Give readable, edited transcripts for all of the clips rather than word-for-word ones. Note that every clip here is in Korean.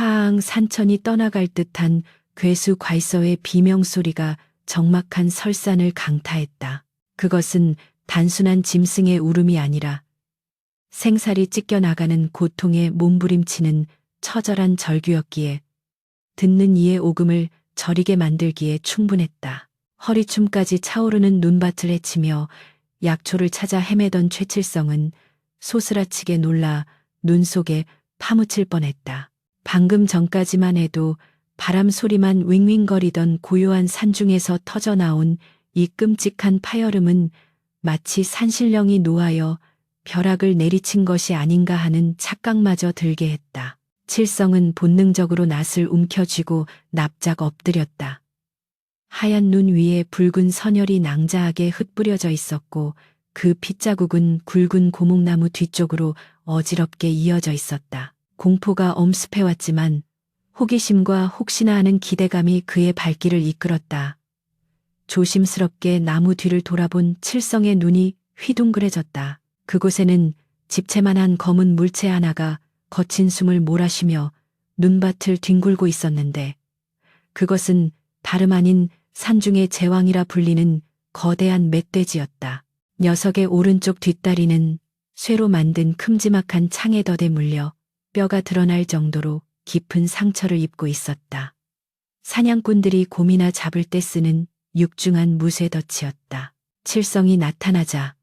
화앙 산천이 떠나갈 듯한 괴수 괄서의 비명소리가 적막한 설산을 강타했다. 그것은 단순한 짐승의 울음이 아니라 생살이 찢겨나가는 고통에 몸부림치는 처절한 절규였기에 듣는 이의 오금을 저리게 만들기에 충분했다. 허리춤까지 차오르는 눈밭을 헤치며 약초를 찾아 헤매던 최칠성은 소스라치게 놀라 눈 속에 파묻힐 뻔했다. 방금 전까지만 해도 바람 소리만 윙윙거리던 고요한 산중에서 터져나온 이 끔찍한 파열음은 마치 산신령이 노하여 벼락을 내리친 것이 아닌가 하는 착각마저 들게 했다. 칠성은 본능적으로 낯을 움켜쥐고 납작 엎드렸다. 하얀 눈 위에 붉은 선혈이 낭자하게 흩뿌려져 있었고 그 핏자국은 굵은 고목나무 뒤쪽으로 어지럽게 이어져 있었다. 공포가 엄습해왔지만 호기심과 혹시나 하는 기대감이 그의 발길을 이끌었다. 조심스럽게 나무 뒤를 돌아본 칠성의 눈이 휘둥그레졌다. 그곳에는 집채만한 검은 물체 하나가 거친 숨을 몰아쉬며 눈밭을 뒹굴고 있었는데 그것은 다름 아닌 산중의 제왕이라 불리는 거대한 멧돼지였다. 녀석의 오른쪽 뒷다리는 쇠로 만든 큼지막한 창에 덫에 물려 뼈가 드러날 정도로 깊은 상처를 입고 있었다. 사냥꾼들이 곰이나 잡을 때 쓰는 육중한 무쇠덫이었다. 칠성이 나타나자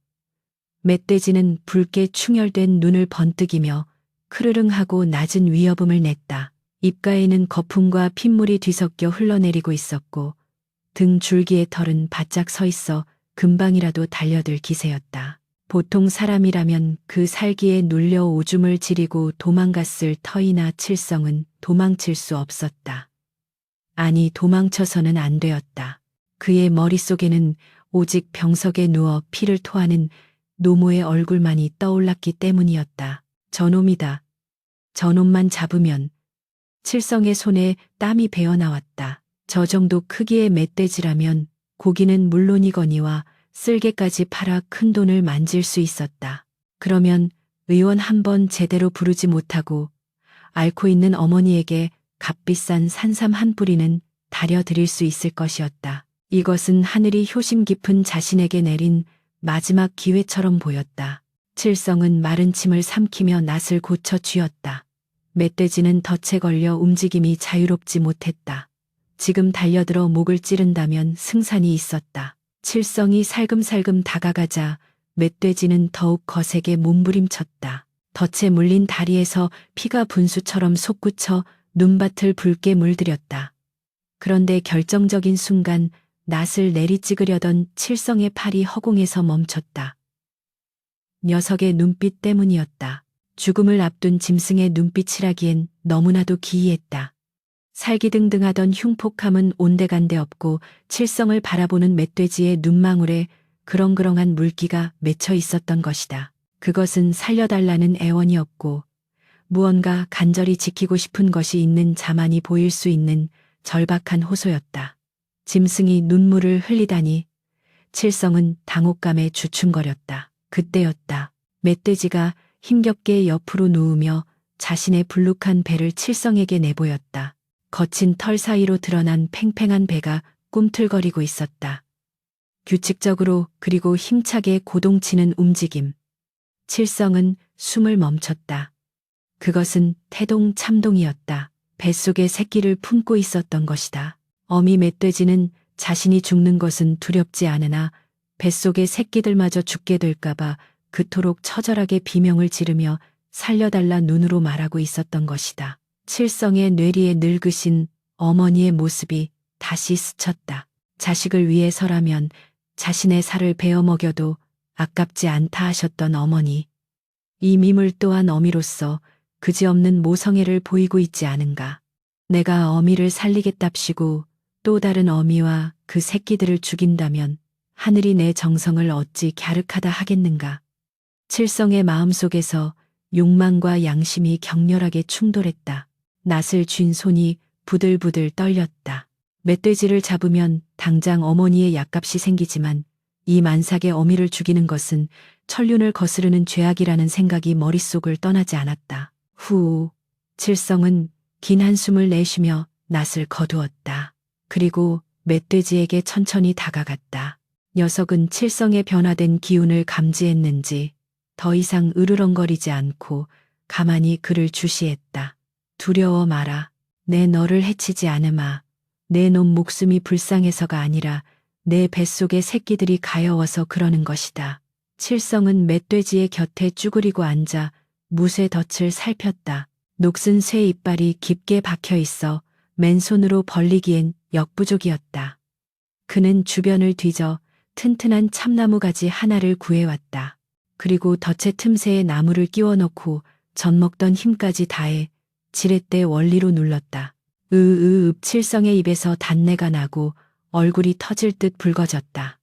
멧돼지는 붉게 충혈된 눈을 번뜩이며 크르릉하고 낮은 위협음을 냈다. 입가에는 거품과 핏물이 뒤섞여 흘러내리고 있었고 등 줄기의 털은 바짝 서 있어 금방이라도 달려들 기세였다. 보통 사람이라면 그 살기에 눌려 오줌을 지리고 도망갔을 터이나 칠성은 도망칠 수 없었다. 아니, 도망쳐서는 안 되었다. 그의 머릿속에는 오직 병석에 누워 피를 토하는 노모의 얼굴만이 떠올랐기 때문이었다. 저놈이다. 저놈만 잡으면. 칠성의 손에 땀이 배어나왔다. 저 정도 크기의 멧돼지라면 고기는 물론이거니와 쓸개까지 팔아 큰 돈을 만질 수 있었다. 그러면 의원 한 번 제대로 부르지 못하고 앓고 있는 어머니에게 값비싼 산삼 한 뿌리는 다려드릴 수 있을 것이었다. 이것은 하늘이 효심 깊은 자신에게 내린 마지막 기회처럼 보였다. 칠성은 마른 침을 삼키며 낯을 고쳐 쥐었다. 멧돼지는 덫에 걸려 움직임이 자유롭지 못했다. 지금 달려들어 목을 찌른다면 승산이 있었다. 칠성이 살금살금 다가가자 멧돼지는 더욱 거세게 몸부림쳤다. 덫에 물린 다리에서 피가 분수처럼 솟구쳐 눈밭을 붉게 물들였다. 그런데 결정적인 순간 낯을 내리찍으려던 칠성의 팔이 허공에서 멈췄다. 녀석의 눈빛 때문이었다. 죽음을 앞둔 짐승의 눈빛이라기엔 너무나도 기이했다. 살기등등하던 흉폭함은 온데간데 없고 칠성을 바라보는 멧돼지의 눈망울에 그렁그렁한 물기가 맺혀 있었던 것이다. 그것은 살려달라는 애원이었고 무언가 간절히 지키고 싶은 것이 있는 자만이 보일 수 있는 절박한 호소였다. 짐승이 눈물을 흘리다니 칠성은 당혹감에 주춤거렸다. 그때였다. 멧돼지가 힘겹게 옆으로 누우며 자신의 불룩한 배를 칠성에게 내보였다. 거친 털 사이로 드러난 팽팽한 배가 꿈틀거리고 있었다. 규칙적으로 그리고 힘차게 고동치는 움직임. 칠성은 숨을 멈췄다. 그것은 태동 참동이었다. 뱃속에 새끼를 품고 있었던 것이다. 어미 멧돼지는 자신이 죽는 것은 두렵지 않으나 뱃속의 새끼들마저 죽게 될까봐 그토록 처절하게 비명을 지르며 살려달라 눈으로 말하고 있었던 것이다. 칠성의 뇌리에 늙으신 어머니의 모습이 다시 스쳤다. 자식을 위해서라면 자신의 살을 베어 먹여도 아깝지 않다 하셨던 어머니. 이 미물 또한 어미로서 그지없는 모성애를 보이고 있지 않은가. 내가 어미를 살리겠답시고 또 다른 어미와 그 새끼들을 죽인다면 하늘이 내 정성을 어찌 갸륵하다 하겠는가. 칠성의 마음속에서 욕망과 양심이 격렬하게 충돌했다. 낯을 쥔 손이 부들부들 떨렸다. 멧돼지를 잡으면 당장 어머니의 약값이 생기지만 이 만삭의 어미를 죽이는 것은 천륜을 거스르는 죄악이라는 생각이 머릿속을 떠나지 않았다. 후, 칠성은 긴 한숨을 내쉬며 낯을 거두었다. 그리고 멧돼지에게 천천히 다가갔다. 녀석은 칠성의 변화된 기운을 감지했는지 더 이상 으르렁거리지 않고 가만히 그를 주시했다. 두려워 마라. 내 너를 해치지 않으마. 내 놈 목숨이 불쌍해서가 아니라 내 뱃속에 새끼들이 가여워서 그러는 것이다. 칠성은 멧돼지의 곁에 쭈그리고 앉아 무쇠 덫을 살폈다. 녹슨 쇠 이빨이 깊게 박혀 있어 맨손으로 벌리기엔 역부족이었다. 그는 주변을 뒤져 튼튼한 참나무 가지 하나를 구해왔다. 그리고 덫의 틈새에 나무를 끼워 넣고 젖먹던 힘까지 다해 지렛대 원리로 눌렀다. 칠성의 입에서 단내가 나고 얼굴이 터질 듯 붉어졌다.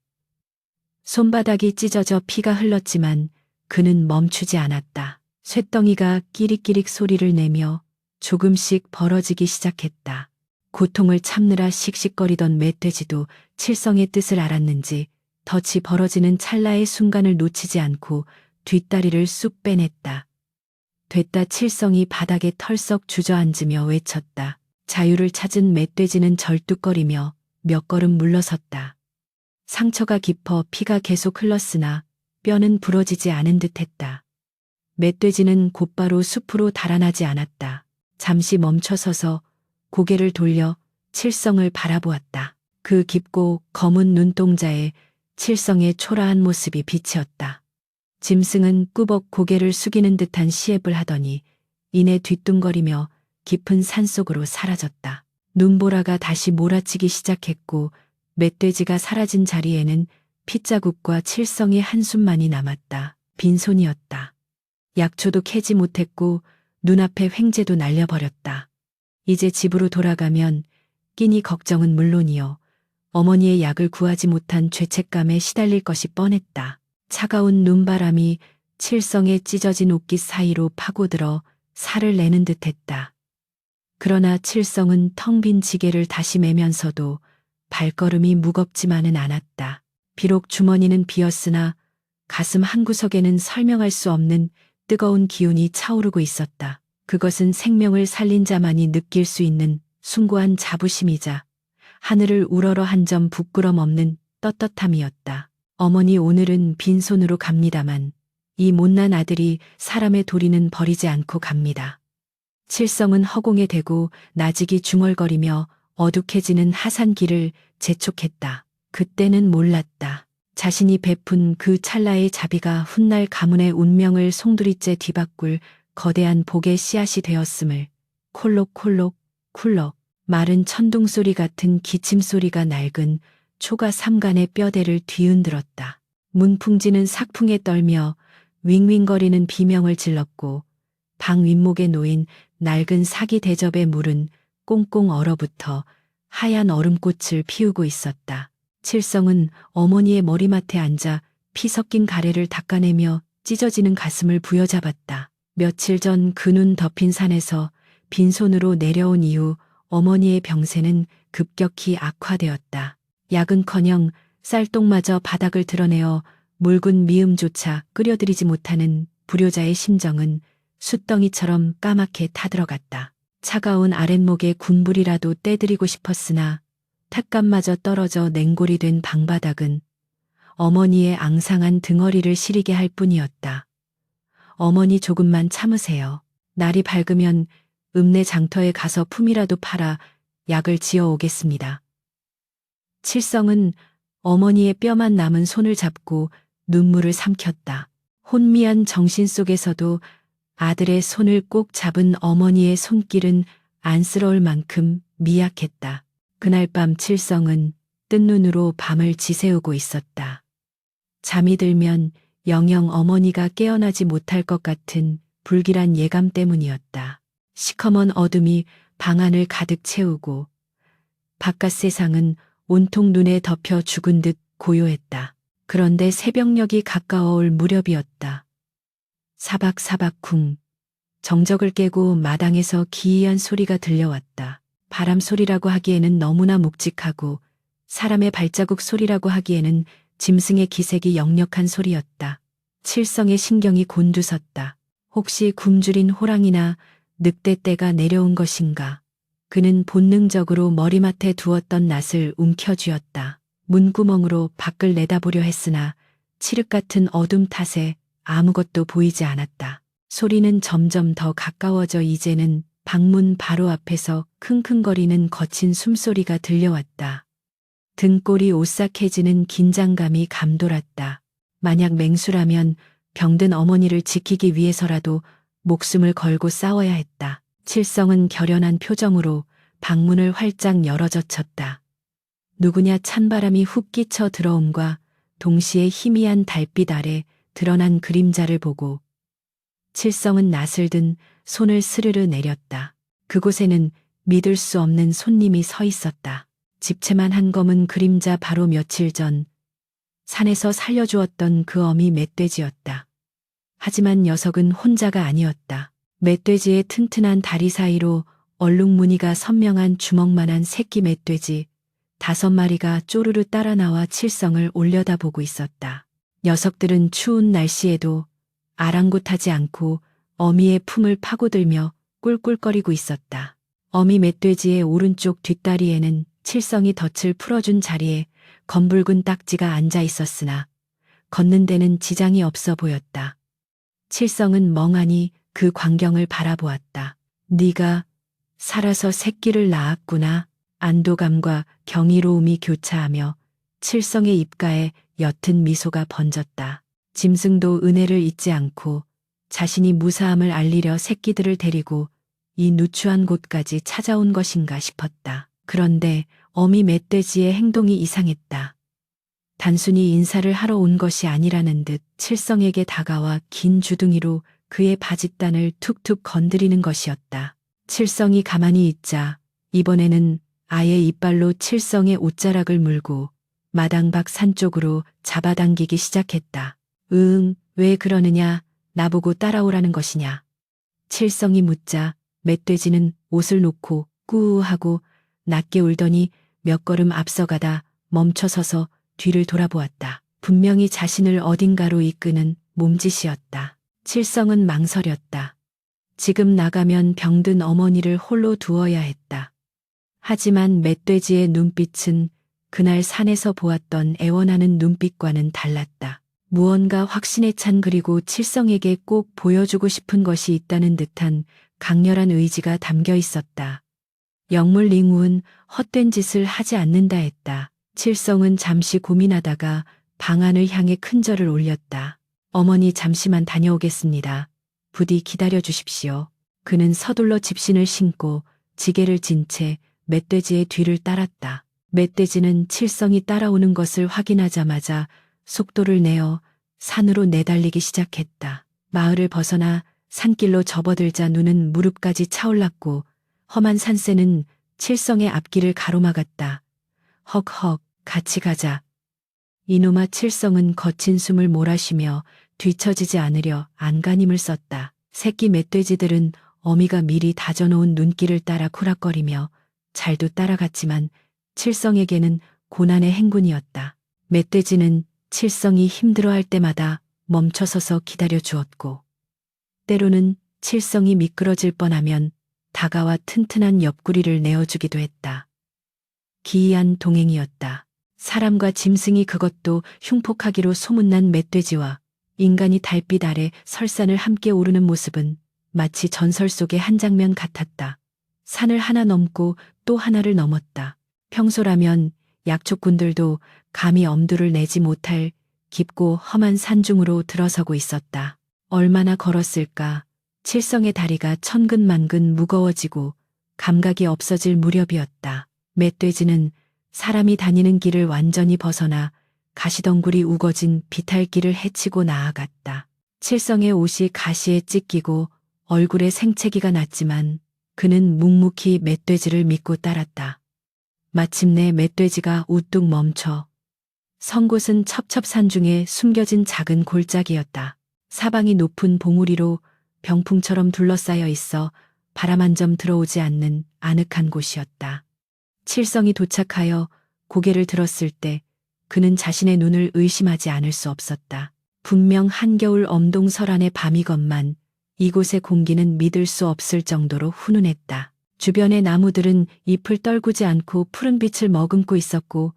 손바닥이 찢어져 피가 흘렀지만 그는 멈추지 않았다. 쇳덩이가 끼릭끼릭 소리를 내며 조금씩 벌어지기 시작했다. 고통을 참느라 씩씩거리던 멧돼지도 칠성의 뜻을 알았는지 덫이 벌어지는 찰나의 순간을 놓치지 않고 뒷다리를 쑥 빼냈다. 됐다. 칠성이 바닥에 털썩 주저앉으며 외쳤다. 자유를 찾은 멧돼지는 절뚝거리며 몇 걸음 물러섰다. 상처가 깊어 피가 계속 흘렀으나 뼈는 부러지지 않은 듯했다. 멧돼지는 곧바로 숲으로 달아나지 않았다. 잠시 멈춰서서 고개를 돌려 칠성을 바라보았다. 그 깊고 검은 눈동자에 칠성의 초라한 모습이 비치었다. 짐승은 꾸벅 고개를 숙이는 듯한 시éb을 하더니 이내 뒤뚱거리며 깊은 산속으로 사라졌다. 눈보라가 다시 몰아치기 시작했고 멧돼지가 사라진 자리에는 핏자국과 칠성의 한숨만이 남았다. 빈손이었다. 약초도 캐지 못했고 눈앞에 횡재도 날려버렸다. 이제 집으로 돌아가면 끼니 걱정은 물론이요. 어머니의 약을 구하지 못한 죄책감에 시달릴 것이 뻔했다. 차가운 눈바람이 칠성의 찢어진 옷깃 사이로 파고들어 살을 내는 듯했다. 그러나 칠성은 텅 빈 지게를 다시 매면서도 발걸음이 무겁지만은 않았다. 비록 주머니는 비었으나 가슴 한구석에는 설명할 수 없는 뜨거운 기운이 차오르고 있었다. 그것은 생명을 살린 자만이 느낄 수 있는 숭고한 자부심이자 하늘을 우러러 한 점 부끄럼 없는 떳떳함이었다. 어머니 오늘은 빈손으로 갑니다만 이 못난 아들이 사람의 도리는 버리지 않고 갑니다. 칠성은 허공에 대고 나직이 중얼거리며 어둑해지는 하산길을 재촉했다. 그때는 몰랐다. 자신이 베푼 그 찰나의 자비가 훗날 가문의 운명을 송두리째 뒤바꿀 거대한 복의 씨앗이 되었음을. 콜록콜록 쿨럭 마른 천둥소리 같은 기침소리가 낡은 초가 삼간의 뼈대를 뒤흔들었다. 문풍지는 삭풍에 떨며 윙윙거리는 비명을 질렀고 방 윗목에 놓인 낡은 사기 대접의 물은 꽁꽁 얼어붙어 하얀 얼음꽃을 피우고 있었다. 칠성은 어머니의 머리맡에 앉아 피 섞인 가래를 닦아내며 찢어지는 가슴을 부여잡았다. 며칠 전 그 눈 덮인 산에서 빈손으로 내려온 이후 어머니의 병세는 급격히 악화되었다. 약은커녕 쌀똥마저 바닥을 드러내어 묽은 미음조차 끓여들이지 못하는 불효자의 심정은 숯덩이처럼 까맣게 타들어갔다. 차가운 아랫목에 군불이라도 떼드리고 싶었으나 탁감마저 떨어져 냉골이 된 방바닥은 어머니의 앙상한 등허리를 시리게 할 뿐이었다. 어머니 조금만 참으세요. 날이 밝으면 읍내 장터에 가서 품이라도 팔아 약을 지어 오겠습니다. 칠성은 어머니의 뼈만 남은 손을 잡고 눈물을 삼켰다. 혼미한 정신 속에서도 아들의 손을 꼭 잡은 어머니의 손길은 안쓰러울 만큼 미약했다. 그날 밤 칠성은 뜬 눈으로 밤을 지새우고 있었다. 잠이 들면 영영 어머니가 깨어나지 못할 것 같은 불길한 예감 때문이었다. 시커먼 어둠이 방 안을 가득 채우고 바깥 세상은 온통 눈에 덮여 죽은 듯 고요했다. 그런데 새벽녘이 가까워올 무렵이었다. 사박사박쿵 정적을 깨고 마당에서 기이한 소리가 들려왔다. 바람 소리라고 하기에는 너무나 묵직하고 사람의 발자국 소리라고 하기에는 짐승의 기색이 역력한 소리였다. 칠성의 신경이 곤두섰다. 혹시 굶주린 호랑이나 늑대 때가 내려온 것인가. 그는 본능적으로 머리맡에 두었던 낫을 움켜쥐었다. 문구멍으로 밖을 내다보려 했으나 칠흑 같은 어둠 탓에 아무것도 보이지 않았다. 소리는 점점 더 가까워져 이제는 방문 바로 앞에서 킁킁거리는 거친 숨소리가 들려왔다. 등골이 오싹해지는 긴장감이 감돌았다. 만약 맹수라면 병든 어머니를 지키기 위해서라도 목숨을 걸고 싸워야 했다. 칠성은 결연한 표정으로 방문을 활짝 열어젖혔다. 누구냐 찬바람이 훅 끼쳐 들어옴과 동시에 희미한 달빛 아래 드러난 그림자를 보고 칠성은 낫을 든 손을 스르르 내렸다. 그곳에는 믿을 수 없는 손님이 서 있었다. 집채만 한 검은 그림자 바로 며칠 전 산에서 살려주었던 그 어미 멧돼지였다. 하지만 녀석은 혼자가 아니었다. 멧돼지의 튼튼한 다리 사이로 얼룩무늬가 선명한 주먹만한 새끼 멧돼지 5마리가 쪼르르 따라 나와 칠성을 올려다보고 있었다. 녀석들은 추운 날씨에도 아랑곳하지 않고 어미의 품을 파고들며 꿀꿀거리고 있었다. 어미 멧돼지의 오른쪽 뒷다리에는 칠성이 덫을 풀어준 자리에 검붉은 딱지가 앉아 있었으나 걷는 데는 지장이 없어 보였다. 칠성은 멍하니 그 광경을 바라보았다. 네가 살아서 새끼를 낳았구나. 안도감과 경이로움이 교차하며 칠성의 입가에 옅은 미소가 번졌다. 짐승도 은혜를 잊지 않고 자신이 무사함을 알리려 새끼들을 데리고 이 누추한 곳까지 찾아온 것인가 싶었다. 그런데 어미 멧돼지의 행동이 이상했다. 단순히 인사를 하러 온 것이 아니라는 듯 칠성에게 다가와 긴 주둥이로 그의 바짓단을 툭툭 건드리는 것이었다. 칠성이 가만히 있자 이번에는 아예 이빨로 칠성의 옷자락을 물고 마당 밖 산 쪽으로 잡아당기기 시작했다. 왜 그러느냐, 나보고 따라오라는 것이냐. 칠성이 묻자 멧돼지는 옷을 놓고 꾸하고 낮게 울더니 몇 걸음 앞서가다 멈춰서서 뒤를 돌아보았다. 분명히 자신을 어딘가로 이끄는 몸짓이었다. 칠성은 망설였다. 지금 나가면 병든 어머니를 홀로 두어야 했다. 하지만 멧돼지의 눈빛은 그날 산에서 보았던 애원하는 눈빛과는 달랐다. 무언가 확신에 찬 그리고 칠성에게 꼭 보여주고 싶은 것이 있다는 듯한 강렬한 의지가 담겨 있었다. 영물링우은 헛된 짓을 하지 않는다 했다. 칠성은 잠시 고민하다가 방안을 향해 큰 절을 올렸다. 어머니 잠시만 다녀오겠습니다. 부디 기다려 주십시오. 그는 서둘러 집신을 신고 지게를 진 채 멧돼지의 뒤를 따랐다. 멧돼지는 칠성이 따라오는 것을 확인하자마자 속도를 내어 산으로 내달리기 시작했다. 마을을 벗어나 산길로 접어들자 눈은 무릎까지 차올랐고 험한 산새는 칠성의 앞길을 가로막았다. 헉헉, 같이 가자. 이놈아. 칠성은 거친 숨을 몰아쉬며 뒤처지지 않으려 안간힘을 썼다. 새끼 멧돼지들은 어미가 미리 다져놓은 눈길을 따라 쿠락거리며 잘도 따라갔지만 칠성에게는 고난의 행군이었다. 멧돼지는 칠성이 힘들어할 때마다 멈춰서서 기다려 주었고 때로는 칠성이 미끄러질 뻔하면 다가와 튼튼한 옆구리를 내어주기도 했다. 기이한 동행이었다. 사람과 짐승이, 그것도 흉폭하기로 소문난 멧돼지와 인간이 달빛 아래 설산을 함께 오르는 모습은 마치 전설 속의 한 장면 같았다. 산을 하나 넘고 또 하나를 넘었다. 평소라면 약초꾼들도 감히 엄두를 내지 못할 깊고 험한 산중으로 들어서고 있었다. 얼마나 걸었을까. 칠성의 다리가 천근만근 무거워지고 감각이 없어질 무렵이었다. 멧돼지는 사람이 다니는 길을 완전히 벗어나 가시덩굴이 우거진 비탈길을 헤치고 나아갔다. 칠성의 옷이 가시에 찢기고 얼굴에 생채기가 났지만 그는 묵묵히 멧돼지를 믿고 따랐다. 마침내 멧돼지가 우뚝 멈춰 선 곳은 첩첩산 중에 숨겨진 작은 골짜기였다. 사방이 높은 봉우리로 병풍처럼 둘러싸여 있어 바람 한 점 들어오지 않는 아늑한 곳이었다. 칠성이 도착하여 고개를 들었을 때 그는 자신의 눈을 의심하지 않을 수 없었다. 분명 한겨울 엄동설안의 밤이건만 이곳의 공기는 믿을 수 없을 정도로 훈훈했다. 주변의 나무들은 잎을 떨구지 않고 푸른 빛을 머금고 있었고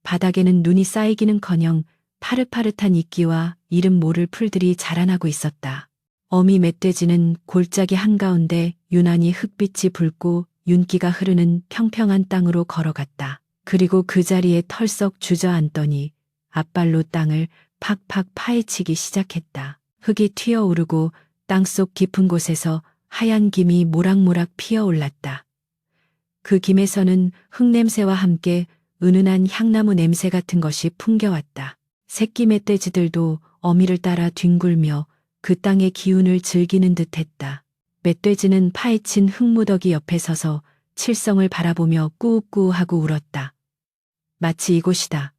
바닥에는 눈이 쌓이기는커녕 파릇파릇한 이끼와 이름 모를 풀들이 자라나고 있었다. 어미 멧돼지는 골짜기 한가운데 유난히 흙빛이 붉고 윤기가 흐르는 평평한 땅으로 걸어갔다. 그리고 그 자리에 털썩 주저앉더니 앞발로 땅을 팍팍 파헤치기 시작했다. 흙이 튀어오르고 땅속 깊은 곳에서 하얀 김이 모락모락 피어올랐다. 그 김에서는 흙냄새와 함께 은은한 향나무 냄새 같은 것이 풍겨왔다. 새끼 멧돼지들도 어미를 따라 뒹굴며 그 땅의 기운을 즐기는 듯했다. 멧돼지는 파헤친 흙무더기 옆에 서서 칠성을 바라보며 꾸우꾸우하고 울었다. 마치 이곳이다.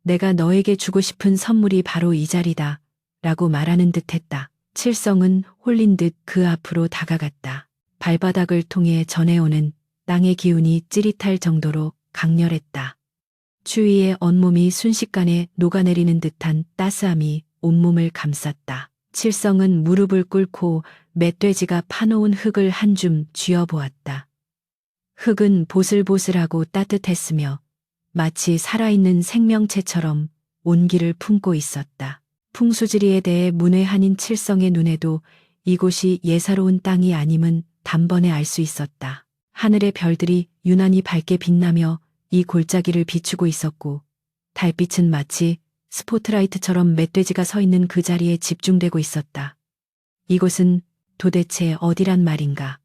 내가 너에게 주고 싶은 선물이 바로 이 자리다. 라고 말하는 듯했다. 칠성은 홀린 듯 그 앞으로 다가갔다. 발바닥을 통해 전해오는 땅의 기운이 찌릿할 정도로 강렬했다. 추위에 온몸이 순식간에 녹아내리는 듯한 따스함이 온몸을 감쌌다. 칠성은 무릎을 꿇고 멧돼지가 파놓은 흙을 한 줌 쥐어보았다. 흙은 보슬보슬하고 따뜻했으며 마치 살아있는 생명체처럼 온기를 품고 있었다. 풍수지리에 대해 문외한인 칠성의 눈에도 이곳이 예사로운 땅이 아님은 단번에 알 수 있었다. 하늘의 별들이 유난히 밝게 빛나며 이 골짜기를 비추고 있었고 달빛은 마치 스포트라이트처럼 멧돼지가 서 있는 그 자리에 집중되고 있었다. 이곳은 도대체 어디란 말인가?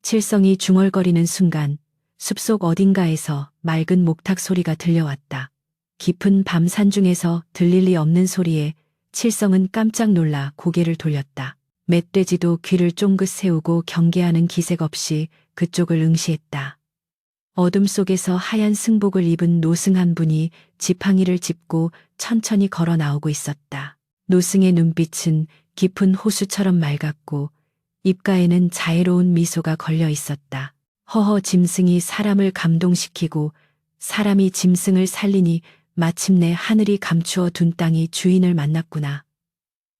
칠성이 중얼거리는 순간 숲속 어딘가에서 맑은 목탁 소리가 들려왔다. 깊은 밤 산중에서 들릴 리 없는 소리에 칠성은 깜짝 놀라 고개를 돌렸다. 멧돼지도 귀를 쫑긋 세우고 경계하는 기색 없이 그쪽을 응시했다. 어둠 속에서 하얀 승복을 입은 노승 한 분이 지팡이를 짚고 천천히 걸어 나오고 있었다. 노승의 눈빛은 깊은 호수처럼 맑았고 입가에는 자애로운 미소가 걸려 있었다. 허허, 짐승이 사람을 감동시키고 사람이 짐승을 살리니 마침내 하늘이 감추어 둔 땅이 주인을 만났구나.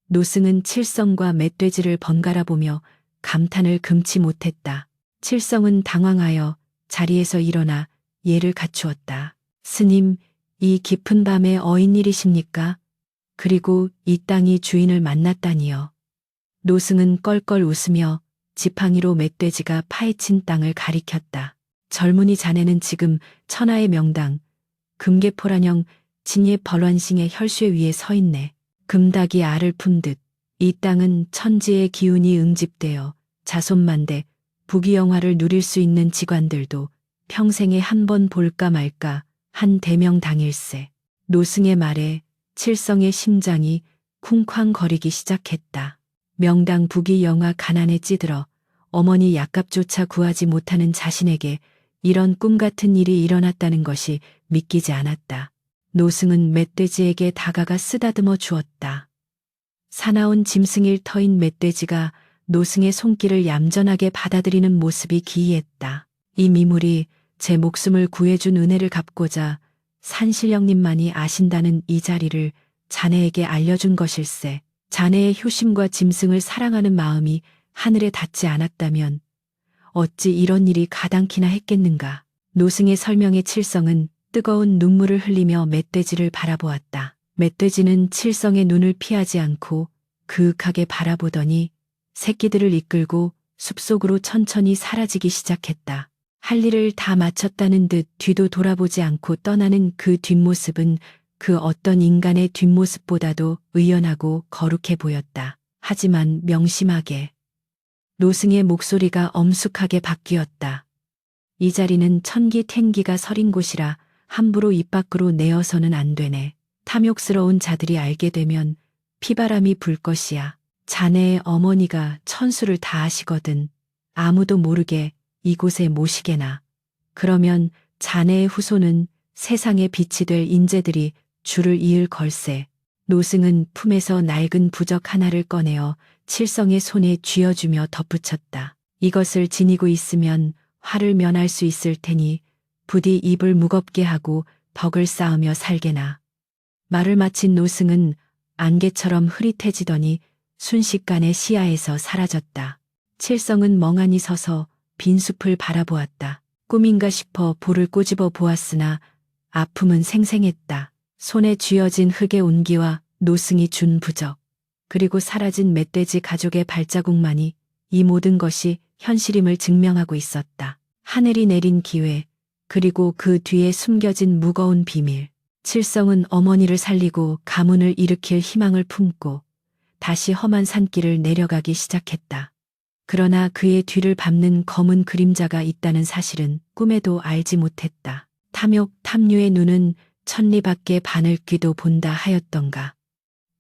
노승은 칠성과 멧돼지를 번갈아 보며 감탄을 금치 못했다. 칠성은 당황하여 자리에서 일어나 예를 갖추었다. 스님, 이 깊은 밤에 어인일이십니까? 그리고 이 땅이 주인을 만났다니요. 노승은 껄껄 웃으며 지팡이로 멧돼지가 파헤친 땅을 가리켰다. 젊은이 자네는 지금 천하의 명당 금계포란형 진예 벌완싱의 혈쇠 위에 서 있네. 금닭이 알을 푼 듯 이 땅은 천지의 기운이 응집되어 자손만대 부귀영화를 누릴 수 있는 직관들도 평생에 한 번 볼까 말까 한 대명당일세. 노승의 말에 칠성의 심장이 쿵쾅거리기 시작했다. 명당 부귀영화 가난에 찌들어 어머니 약값조차 구하지 못하는 자신에게 이런 꿈 같은 일이 일어났다는 것이 믿기지 않았다. 노승은 멧돼지에게 다가가 쓰다듬어 주었다. 사나운 짐승일 터인 멧돼지가 노승의 손길을 얌전하게 받아들이는 모습이 기이했다. 이 미물이 제 목숨을 구해준 은혜를 갚고자 산신령님만이 아신다는 이 자리를 자네에게 알려준 것일세. 자네의 효심과 짐승을 사랑하는 마음이 하늘에 닿지 않았다면 어찌 이런 일이 가당키나 했겠는가. 노승의 설명에 칠성은 뜨거운 눈물을 흘리며 멧돼지를 바라보았다. 멧돼지는 칠성의 눈을 피하지 않고 그윽하게 바라보더니 새끼들을 이끌고 숲속으로 천천히 사라지기 시작했다. 할 일을 다 마쳤다는 듯 뒤도 돌아보지 않고 떠나는 그 뒷모습은 그 어떤 인간의 뒷모습보다도 의연하고 거룩해 보였다. 하지만 명심하게. 노승의 목소리가 엄숙하게 바뀌었다. 이 자리는 천기탱기가 서린 곳이라 함부로 입 밖으로 내어서는 안 되네. 탐욕스러운 자들이 알게 되면 피바람이 불 것이야. 자네의 어머니가 천수를 다 하시거든. 아무도 모르게 이곳에 모시게나. 그러면 자네의 후손은 세상에 빛이 될 인재들이 줄을 이을 걸세. 노승은 품에서 낡은 부적 하나를 꺼내어 칠성의 손에 쥐어주며 덧붙였다. 이것을 지니고 있으면 화를 면할 수 있을 테니 부디 입을 무겁게 하고 덕을 쌓으며 살게나. 말을 마친 노승은 안개처럼 흐릿해지더니 순식간에 시야에서 사라졌다. 칠성은 멍하니 서서 빈 숲을 바라보았다. 꿈인가 싶어 볼을 꼬집어 보았으나 아픔은 생생했다. 손에 쥐어진 흙의 온기와 노승이 준 부적, 그리고 사라진 멧돼지 가족의 발자국만이 이 모든 것이 현실임을 증명하고 있었다. 하늘이 내린 기회, 그리고 그 뒤에 숨겨진 무거운 비밀. 칠성은 어머니를 살리고 가문을 일으킬 희망을 품고 다시 험한 산길을 내려가기 시작했다. 그러나 그의 뒤를 밟는 검은 그림자가 있다는 사실은 꿈에도 알지 못했다. 탐욕, 탐류의 눈은 천리 밖의 바늘귀도 본다 하였던가.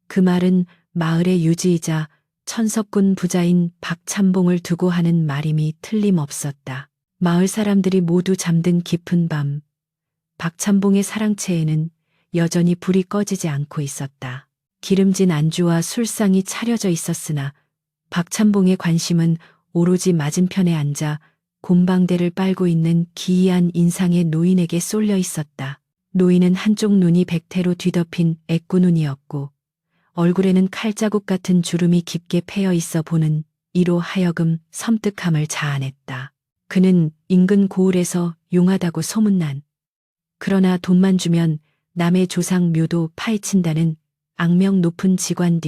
그 말은 마을의 유지이자 천석군 부자인 박찬봉을 두고 하는 말임이 틀림없었다. 마을 사람들이 모두 잠든 깊은 밤, 박찬봉의 사랑채에는 여전히 불이 꺼지지 않고 있었다. 기름진 안주와 술상이 차려져 있었으나 박찬봉의 관심은 오로지 맞은편에 앉아 곰방대를 빨고 있는 기이한 인상의 노인에게 쏠려 있었다. 노인은 한쪽 눈이 백태로 뒤덮인 애꾸눈이었고 얼굴에는 칼자국 같은 주름이 깊게 패여 있어 보는 이로 하여금 섬뜩함을 자아냈다. 그는 인근 고을에서 용하다고 소문난, 그러나 돈만 주면 남의 조상 묘도 파헤친다는 악명 높은 직관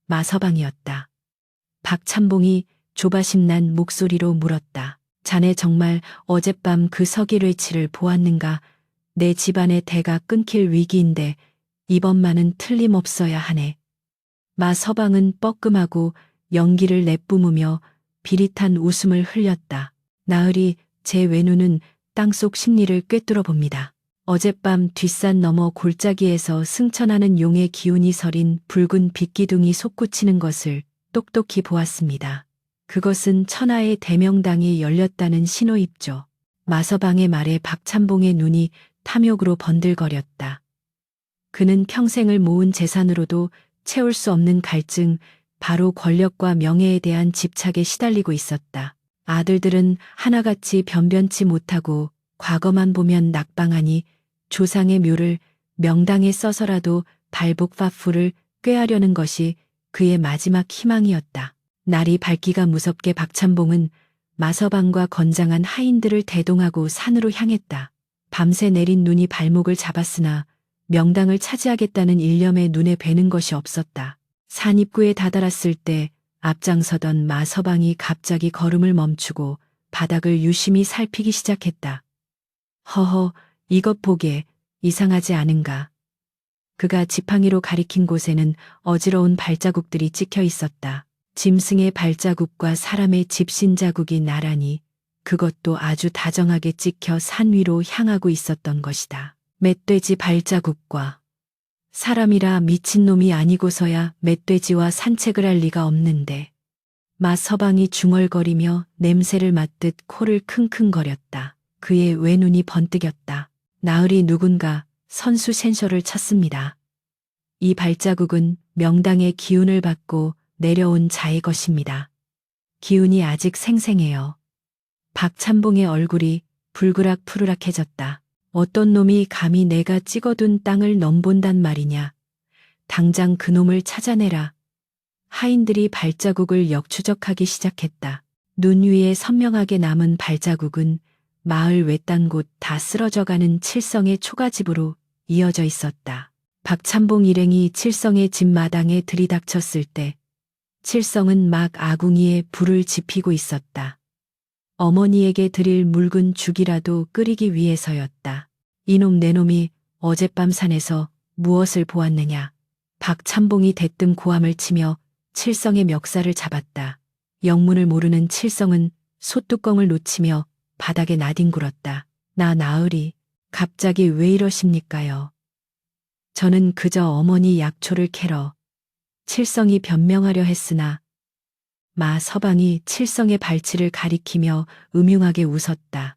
마서방이었다. 박찬봉이 조바심 난 목소리로 물었다. 자네 정말 어젯밤 그 서기뢰치를 보았는가? 내 집안의 대가 끊길 위기인데 이번만은 틀림없어야 하네. 마서방은 뻐끔하고 연기를 내뿜으며 비릿한 웃음을 흘렸다. 나으리, 제 외눈은 땅속 심리를 꿰뚫어 봅니다. 어젯밤 뒷산 너머 골짜기에서 승천하는 용의 기운이 서린 붉은 빛기둥이 솟구치는 것을 똑똑히 보았습니다. 그것은 천하의 대명당이 열렸다는 신호입죠. 마서방의 말에 박찬봉의 눈이 탐욕으로 번들거렸다. 그는 평생을 모은 재산으로도 채울 수 없는 갈증, 바로 권력과 명예에 대한 집착에 시달리고 있었다. 아들들은 하나같이 변변치 못하고 과거만 보면 낙방하니 조상의 묘를 명당에 써서라도 발복파푸를 꾀하려는 것이 그의 마지막 희망이었다. 날이 밝기가 무섭게 박찬봉은 마서방과 건장한 하인들을 대동하고 산으로 향했다. 밤새 내린 눈이 발목을 잡았으나 명당을 차지하겠다는 일념에 눈에 뵈는 것이 없었다. 산 입구에 다다랐을 때 앞장서던 마서방이 갑자기 걸음을 멈추고 바닥을 유심히 살피기 시작했다. 허허, 이것 보게, 이상하지 않은가. 그가 지팡이로 가리킨 곳에는 어지러운 발자국들이 찍혀 있었다. 짐승의 발자국과 사람의 집신 자국이 나란히, 그것도 아주 다정하게 찍혀 산 위로 향하고 있었던 것이다. 멧돼지 발자국과, 사람이라 미친놈이 아니고서야 멧돼지와 산책을 할 리가 없는데. 마서방이 중얼거리며 냄새를 맡듯 코를 킁킁거렸다. 그의 외눈이 번뜩였다. 나으리 누군가 선수 센서를 쳤습니다. 이 발자국은 명당의 기운을 받고 내려온 자의 것입니다. 기운이 아직 생생해요. 박찬봉의 얼굴이 불그락푸르락해졌다. 어떤 놈이 감히 내가 찍어둔 땅을 넘본단 말이냐. 당장 그놈을 찾아내라. 하인들이 발자국을 역추적하기 시작했다. 눈 위에 선명하게 남은 발자국은 마을 외딴 곳 다 쓰러져가는 칠성의 초가집으로 이어져 있었다. 박찬봉 일행이 칠성의 집 마당에 들이닥쳤을 때 칠성은 막 아궁이에 불을 지피고 있었다. 어머니에게 드릴 묽은 죽이라도 끓이기 위해서였다. 이놈 내놈이 어젯밤 산에서 무엇을 보았느냐. 박찬봉이 대뜸 고함을 치며 칠성의 멱살을 잡았다. 영문을 모르는 칠성은 솥뚜껑을 놓치며 바닥에 나뒹굴었다. 나 나으리, 갑자기 왜 이러십니까요? 저는 그저 어머니 약초를 캐러. 칠성이 변명하려 했으나 마서방이 칠성의 발치를 가리키며 음흉하게 웃었다.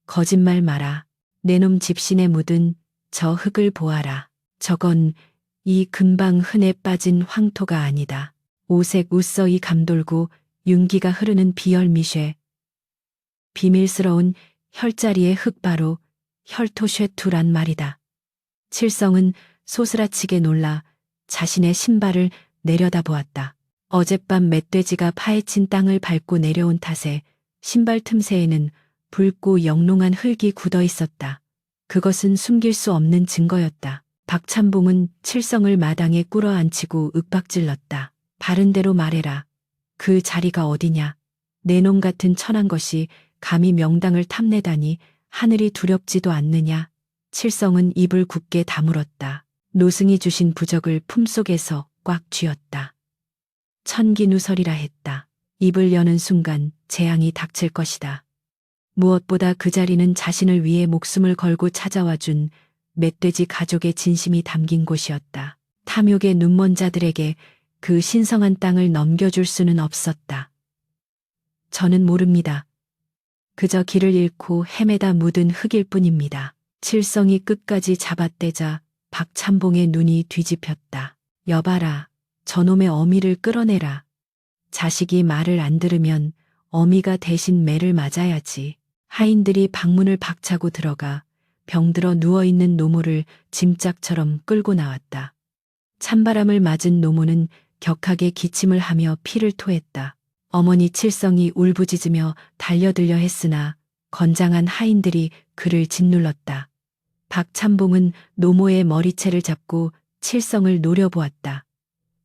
거짓말 마라. 내놈 집신에 묻은 저 흙을 보아라. 저건 이 금방 흔해 빠진 황토가 아니다. 오색 웃서이 감돌고 윤기가 흐르는 비열미쉐. 비밀스러운 혈자리의 흙바로 혈토쉐투란 말이다. 칠성은 소스라치게 놀라 자신의 신발을 내려다보았다. 어젯밤 멧돼지가 파헤친 땅을 밟고 내려온 탓에 신발 틈새에는 붉고 영롱한 흙이 굳어 있었다. 그것은 숨길 수 없는 증거였다. 박찬봉은 칠성을 마당에 꿇어앉히고 윽박질렀다. 바른 대로 말해라. 그 자리가 어디냐? 내 놈 같은 천한 것이 감히 명당을 탐내다니 하늘이 두렵지도 않느냐? 칠성은 입을 굳게 다물었다. 노승이 주신 부적을 품속에서 꽉 쥐었다. 천기누설이라 했다. 입을 여는 순간 재앙이 닥칠 것이다. 무엇보다 그 자리는 자신을 위해 목숨을 걸고 찾아와 준 멧돼지 가족의 진심이 담긴 곳이었다. 탐욕의 눈먼 자들에게 그 신성한 땅을 넘겨줄 수는 없었다. 저는 모릅니다. 그저 길을 잃고 헤매다 묻은 흙일 뿐입니다. 칠성이 끝까지 잡아떼자 박찬봉의 눈이 뒤집혔다. 여봐라. 저놈의 어미를 끌어내라. 자식이 말을 안 들으면 어미가 대신 매를 맞아야지. 하인들이 방문을 박차고 들어가 병들어 누워있는 노모를 짐짝처럼 끌고 나왔다. 찬바람을 맞은 노모는 격하게 기침을 하며 피를 토했다. 어머니 칠성이 울부짖으며 달려들려 했으나 건장한 하인들이 그를 짓눌렀다. 박찬봉은 노모의 머리채를 잡고 칠성을 노려보았다.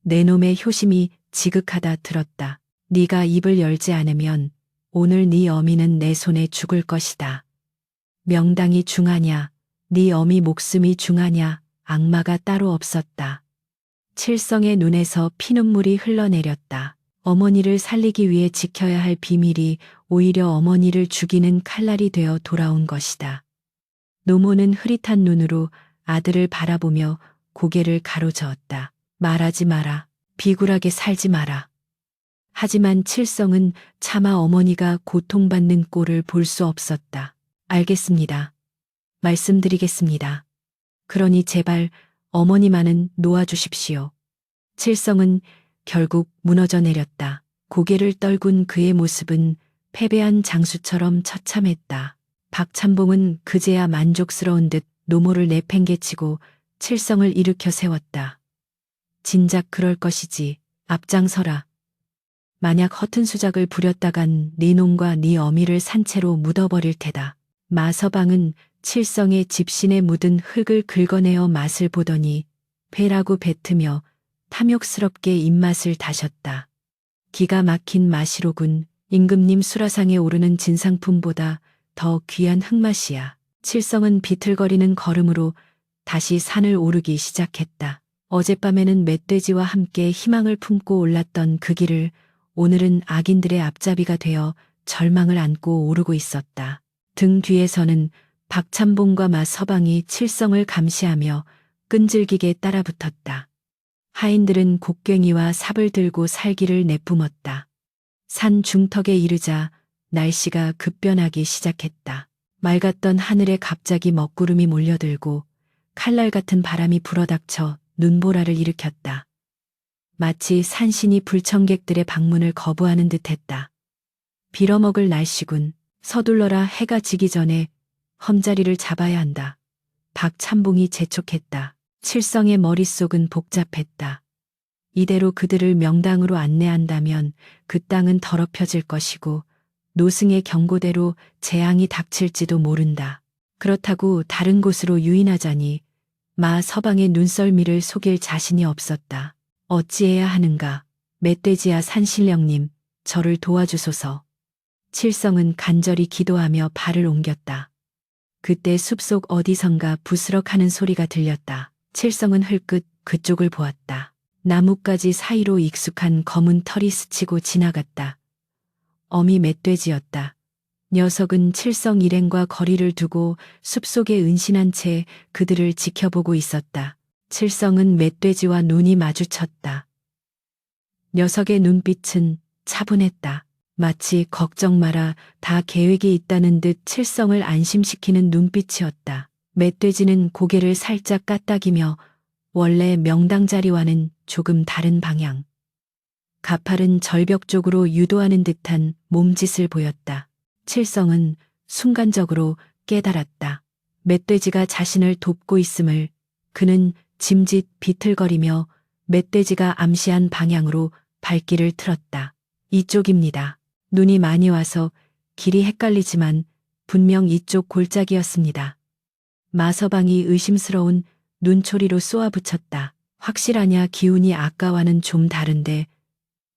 내 놈의 효심이 지극하다 들었다. 네가 입을 열지 않으면 오늘 네 어미는 내 손에 죽을 것이다. 명당이 중하냐, 네 어미 목숨이 중하냐, 악마가 따로 없었다. 칠성의 눈에서 피눈물이 흘러내렸다. 어머니를 살리기 위해 지켜야 할 비밀이 오히려 어머니를 죽이는 칼날이 되어 돌아온 것이다. 노모는 흐릿한 눈으로 아들을 바라보며 고개를 가로저었다. 말하지 마라. 비굴하게 살지 마라. 하지만 칠성은 차마 어머니가 고통받는 꼴을 볼 수 없었다. 알겠습니다. 말씀드리겠습니다. 그러니 제발 어머니만은 놓아주십시오. 칠성은 결국 무너져 내렸다. 고개를 떨군 그의 모습은 패배한 장수처럼 처참했다. 박찬봉은 그제야 만족스러운 듯 노모를 내팽개치고 칠성을 일으켜 세웠다. 진작 그럴 것이지. 앞장서라. 만약 허튼 수작을 부렸다간 네 놈과 네 어미를 산채로 묻어버릴 테다. 마서방은 칠성의 집신에 묻은 흙을 긁어내어 맛을 보더니 배라고 뱉으며 탐욕스럽게 입맛을 다셨다. 기가 막힌 맛이로군. 임금님 수라상에 오르는 진상품보다 더 귀한 흙맛이야. 칠성은 비틀거리는 걸음으로 다시 산을 오르기 시작했다. 어젯밤에는 멧돼지와 함께 희망을 품고 올랐던 그 길을 오늘은 악인들의 앞잡이가 되어 절망을 안고 오르고 있었다. 등 뒤에서는 박찬봉과 마서방이 칠성을 감시하며 끈질기게 따라붙었다. 하인들은 곡괭이와 삽을 들고 살기를 내뿜었다. 산 중턱에 이르자 날씨가 급변하기 시작했다. 맑았던 하늘에 갑자기 먹구름이 몰려들고 칼날 같은 바람이 불어닥쳐 눈보라를 일으켰다. 마치 산신이 불청객들의 방문을 거부하는 듯했다. 빌어먹을 날씨군. 서둘러라. 해가 지기 전에 험자리를 잡아야 한다. 박찬봉이 재촉했다. 칠성의 머릿속은 복잡했다. 이대로 그들을 명당으로 안내한다면 그 땅은 더럽혀질 것이고 노승의 경고대로 재앙이 닥칠지도 모른다. 그렇다고 다른 곳으로 유인하자니 마 서방의 눈썰미를 속일 자신이 없었다. 어찌해야 하는가. 멧돼지야 산신령님, 저를 도와주소서. 칠성은 간절히 기도하며 발을 옮겼다. 그때 숲속 어디선가 부스럭하는 소리가 들렸다. 칠성은 흘끗 그쪽을 보았다. 나뭇가지 사이로 익숙한 검은 털이 스치고 지나갔다. 어미 멧돼지였다. 녀석은 칠성 일행과 거리를 두고 숲속에 은신한 채 그들을 지켜보고 있었다. 칠성은 멧돼지와 눈이 마주쳤다. 녀석의 눈빛은 차분했다. 마치 걱정 마라, 다 계획이 있다는 듯 칠성을 안심시키는 눈빛이었다. 멧돼지는 고개를 살짝 까딱이며 원래 명당 자리와는 조금 다른 방향. 가파른 절벽 쪽으로 유도하는 듯한 몸짓을 보였다. 칠성은 순간적으로 깨달았다. 멧돼지가 자신을 돕고 있음을. 그는 짐짓 비틀거리며 멧돼지가 암시한 방향으로 발길을 틀었다. 이쪽입니다. 눈이 많이 와서 길이 헷갈리지만 분명 이쪽 골짜기였습니다. 마서방이 의심스러운 눈초리로 쏘아붙였다. 확실하냐? 기운이 아까와는 좀 다른데.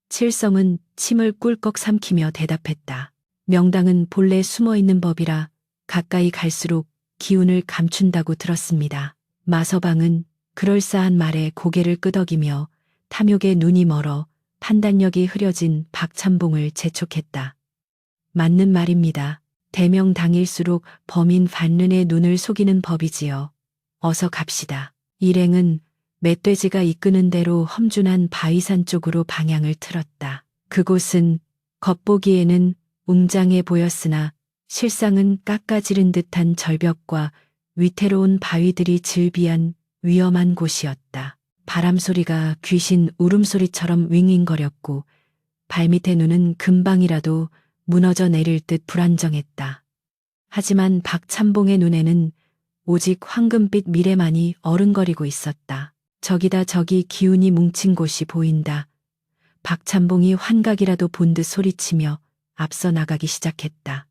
칠성은 침을 꿀꺽 삼키며 대답했다. 명당은 본래 숨어있는 법이라 가까이 갈수록 기운을 감춘다고 들었습니다. 마서방은 그럴싸한 말에 고개를 끄덕이며 탐욕에 눈이 멀어 판단력이 흐려진 박찬봉을 재촉했다. 맞는 말입니다. 대명당일수록 범인 반른의 눈을 속이는 법이지요. 어서 갑시다. 일행은 멧돼지가 이끄는 대로 험준한 바위산 쪽으로 방향을 틀었다. 그곳은 겉보기에는 웅장해 보였으나 실상은 깎아지른 듯한 절벽과 위태로운 바위들이 즐비한 위험한 곳이었다. 바람소리가 귀신 울음소리처럼 윙윙거렸고 발밑의 눈은 금방이라도 무너져 내릴 듯 불안정했다. 하지만 박찬봉의 눈에는 오직 황금빛 미래만이 어른거리고 있었다. 저기다, 저기 기운이 뭉친 곳이 보인다. 박찬봉이 환각이라도 본 듯 소리치며 앞서 나가기 시작했다.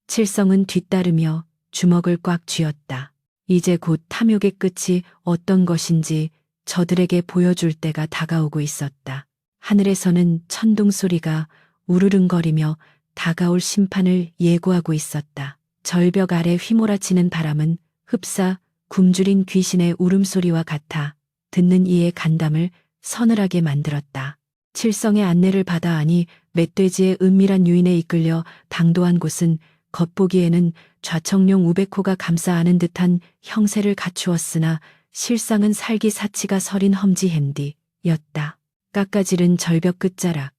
칠성은 뒤따르며 주먹을 꽉 쥐었다. 이제 곧 탐욕의 끝이 어떤 것인지 저들에게 보여줄 때가 다가오고 있었다. 하늘에서는 천둥 소리가 우르릉거리며 다가올 심판을 예고하고 있었다. 절벽 아래 휘몰아치는 바람은 흡사 굶주린 귀신의 울음소리와 같아 듣는 이의 간담을 서늘하게 만들었다. 칠성의 안내를 받아 아니 멧돼지의 은밀한 유인에 이끌려 당도한 곳은 겉보기에는 좌청룡 우백호가 감싸 안은 듯한 형세를 갖추었으나 실상은 살기사치가 서린 험지햄디였다. 깎아지른 절벽 끝자락,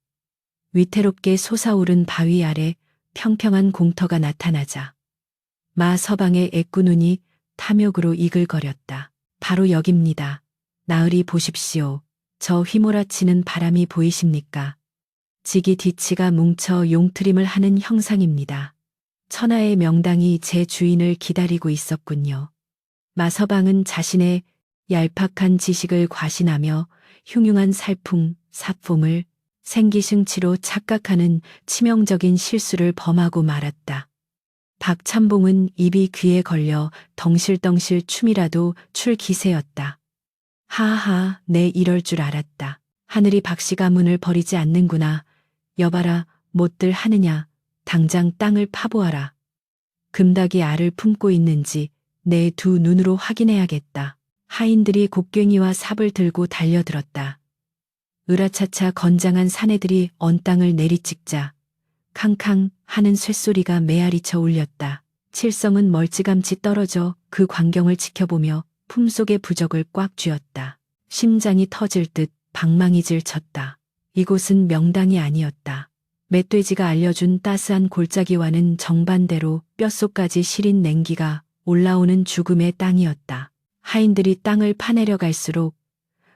위태롭게 솟아오른 바위 아래 평평한 공터가 나타나자 마서방의 애꾸눈이 탐욕으로 이글거렸다. 바로 여깁니다. 나으리 보십시오. 저 휘몰아치는 바람이 보이십니까? 지기디치가 뭉쳐 용트림을 하는 형상입니다. 천하의 명당이 제 주인을 기다리고 있었군요. 마서방은 자신의 얄팍한 지식을 과신하며 흉흉한 살풍, 사품을 생기승치로 착각하는 치명적인 실수를 범하고 말았다. 박찬봉은 입이 귀에 걸려 덩실덩실 춤이라도 출 기세였다. 하하, 내 이럴 줄 알았다. 하늘이 박씨 가문을 버리지 않는구나. 여봐라, 못들 하느냐. 당장 땅을 파보아라. 금닭이 알을 품고 있는지 내 두 눈으로 확인해야겠다. 하인들이 곡괭이와 삽을 들고 달려들었다. 으라차차 건장한 사내들이 언 땅을 내리찍자 캉캉 하는 쇳소리가 메아리쳐 울렸다. 칠성은 멀찌감치 떨어져 그 광경을 지켜보며 품속의 부적을 꽉 쥐었다. 심장이 터질 듯 방망이질 쳤다. 이곳은 명당이 아니었다. 멧돼지가 알려준 따스한 골짜기와는 정반대로 뼛속까지 시린 냉기가 올라오는 죽음의 땅이었다. 하인들이 땅을 파내려 갈수록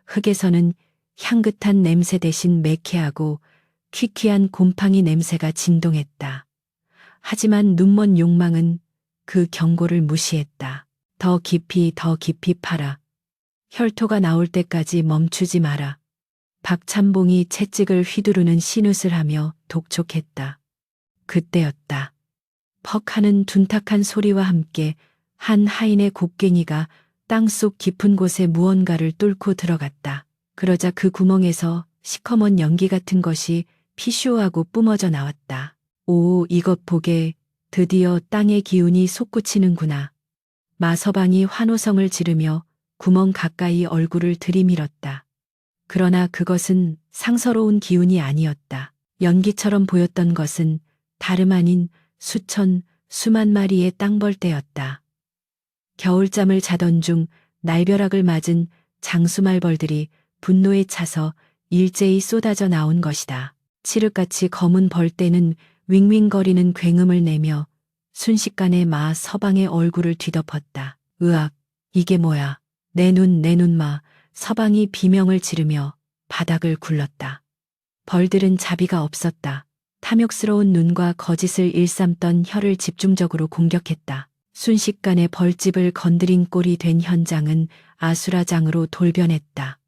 흙에서는 향긋한 냄새 대신 매캐하고 퀴퀴한 곰팡이 냄새가 진동했다. 하지만 눈먼 욕망은 그 경고를 무시했다. 더 깊이 더 깊이 파라. 혈토가 나올 때까지 멈추지 마라. 박찬봉이 채찍을 휘두르는 신웃을 하며 독촉했다. 그때였다. 퍽 하는 둔탁한 소리와 함께 한 하인의 곡괭이가 땅속 깊은 곳에 무언가를 뚫고 들어갔다. 그러자 그 구멍에서 시커먼 연기 같은 것이 피슈하고 뿜어져 나왔다. 오, 이것 보게. 드디어 땅의 기운이 솟구치는구나. 마서방이 환호성을 지르며 구멍 가까이 얼굴을 들이밀었다. 그러나 그것은 상서로운 기운이 아니었다. 연기처럼 보였던 것은 다름 아닌 수천, 수만 마리의 땅벌떼였다. 겨울잠을 자던 중 날벼락을 맞은 장수말벌들이 분노에 차서 일제히 쏟아져 나온 것이다. 칠흑같이 검은 벌떼는 윙윙거리는 굉음을 내며 순식간에 마 서방의 얼굴을 뒤덮었다. 으악, 이게 뭐야. 내 눈 마. 서방이 비명을 지르며 바닥을 굴렀다. 벌들은 자비가 없었다. 탐욕스러운 눈과 거짓을 일삼던 혀를 집중적으로 공격했다. 순식간에 벌집을 건드린 꼴이 된 현장은 아수라장으로 돌변했다.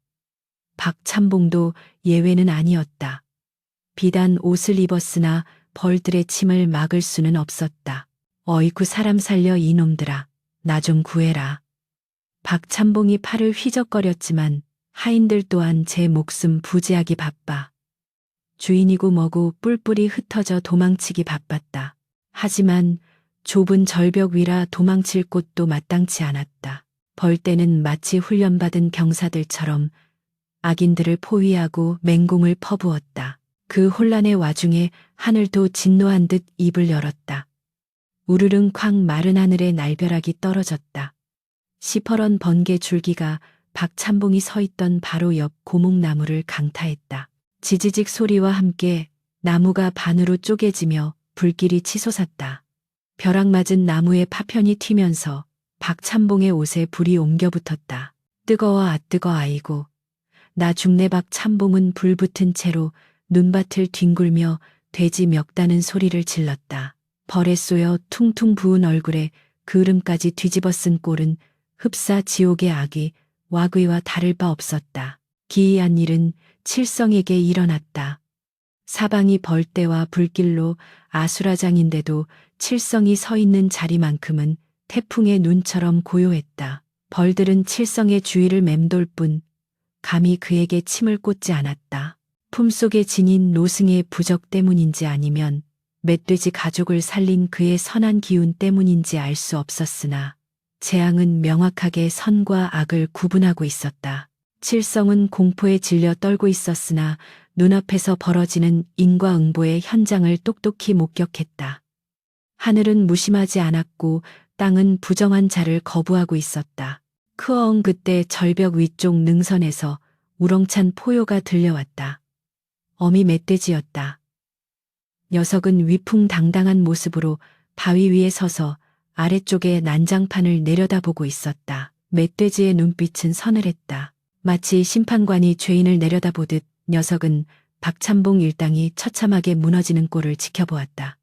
박찬봉도 예외는 아니었다. 비단 옷을 입었으나 벌들의 침을 막을 수는 없었다. 어이구 사람 살려 이놈들아. 나 좀 구해라. 박찬봉이 팔을 휘적거렸지만 하인들 또한 제 목숨 부지하기 바빠. 주인이고 뭐고 뿔뿔이 흩어져 도망치기 바빴다. 하지만 좁은 절벽 위라 도망칠 곳도 마땅치 않았다. 벌떼는 마치 훈련받은 병사들처럼 악인들을 포위하고 맹공을 퍼부었다. 그 혼란의 와중에 하늘도 진노한 듯 입을 열었다. 우르릉 쾅 마른 하늘에 날벼락이 떨어졌다. 시퍼런 번개 줄기가 박찬봉이 서 있던 바로 옆 고목나무를 강타했다. 지지직 소리와 함께 나무가 반으로 쪼개지며 불길이 치솟았다. 벼락 맞은 나무의 파편이 튀면서 박찬봉의 옷에 불이 옮겨 붙었다. 뜨거워 아 뜨거 아이고. 나 죽네. 박찬봉은 불 붙은 채로 눈밭을 뒹굴며 돼지 멱다는 소리를 질렀다. 벌에 쏘여 퉁퉁 부은 얼굴에 그을음까지 뒤집어 쓴 꼴은 흡사 지옥의 악이 와귀와 다를 바 없었다. 기이한 일은 칠성에게 일어났다. 사방이 벌떼와 불길로 아수라장인데도 칠성이 서 있는 자리만큼은 태풍의 눈처럼 고요했다. 벌들은 칠성의 주위를 맴돌 뿐 감히 그에게 침을 꽂지 않았다. 품속에 지닌 노승의 부적 때문인지 아니면 멧돼지 가족을 살린 그의 선한 기운 때문인지 알 수 없었으나 재앙은 명확하게 선과 악을 구분하고 있었다. 칠성은 공포에 질려 떨고 있었으나 눈앞에서 벌어지는 인과응보의 현장을 똑똑히 목격했다. 하늘은 무심하지 않았고 땅은 부정한 자를 거부하고 있었다. 크어엉 그때 절벽 위쪽 능선에서 우렁찬 포효가 들려왔다. 어미 멧돼지였다. 녀석은 위풍당당한 모습으로 바위 위에 서서 아래쪽에 난장판을 내려다보고 있었다. 멧돼지의 눈빛은 서늘했다. 마치 심판관이 죄인을 내려다보듯 녀석은 박찬봉 일당이 처참하게 무너지는 꼴을 지켜보았다.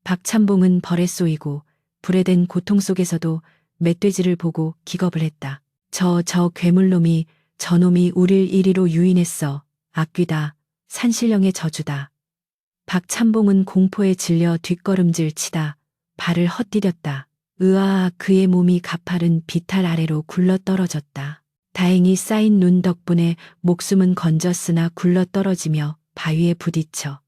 박찬봉은 벌에 쏘이고 불에 댄 고통 속에서도 멧돼지를 보고 기겁을 했다. 저 괴물놈이 저놈이 우릴 이리로 유인했어. 악귀다. 산신령의 저주다. 박찬봉은 공포에 질려 뒷걸음질 치다 발을 헛디뎠다. 으아 그의 몸이 가파른 비탈 아래로 굴러떨어졌다. 다행히 쌓인 눈 덕분에 목숨은 건졌으나 굴러떨어지며 바위에 부딪혀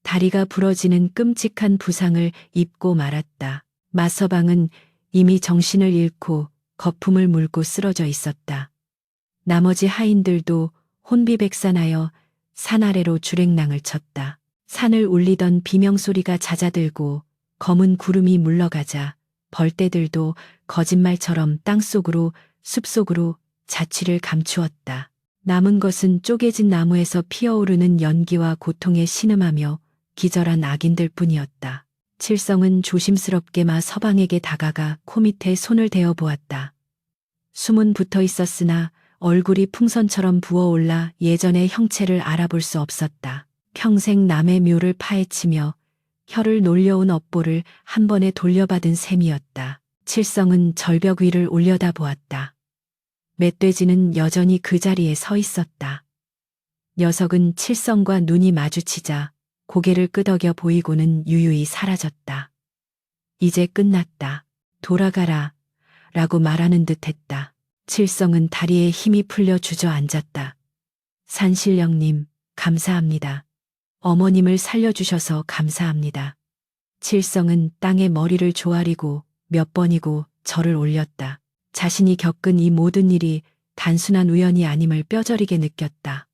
다리가 부러지는 끔찍한 부상을 입고 말았다. 마서방은 이미 정신을 잃고 거품을 물고 쓰러져 있었다. 나머지 하인들도 혼비백산하여 산 아래로 주랭랑을 쳤다. 산을 울리던 비명소리가 잦아들고 검은 구름이 물러가자 벌떼들도 거짓말처럼 땅속으로 숲속으로 자취를 감추었다. 남은 것은 쪼개진 나무에서 피어오르는 연기와 고통에 신음하며 기절한 악인들 뿐이었다. 칠성은 조심스럽게 서방에게 다가가 코밑에 손을 대어 보았다. 숨은 붙어 있었으나 얼굴이 풍선처럼 부어올라 예전의 형체를 알아볼 수 없었다. 평생 남의 묘를 파헤치며 혀를 놀려온 업보를 한 번에 돌려받은 셈이었다. 칠성은 절벽 위를 올려다 보았다. 멧돼지는 여전히 그 자리에 서 있었다. 녀석은 칠성과 눈이 마주치자 고개를 끄덕여 보이고는 유유히 사라졌다. 이제 끝났다. 돌아가라. 라고 말하는 듯 했다. 칠성은 다리에 힘이 풀려 주저앉았다. 산신령님, 감사합니다. 어머님을 살려주셔서 감사합니다. 칠성은 땅에 머리를 조아리고 몇 번이고 절을 올렸다. 자신이 겪은 이 모든 일이 단순한 우연이 아님을 뼈저리게 느꼈다.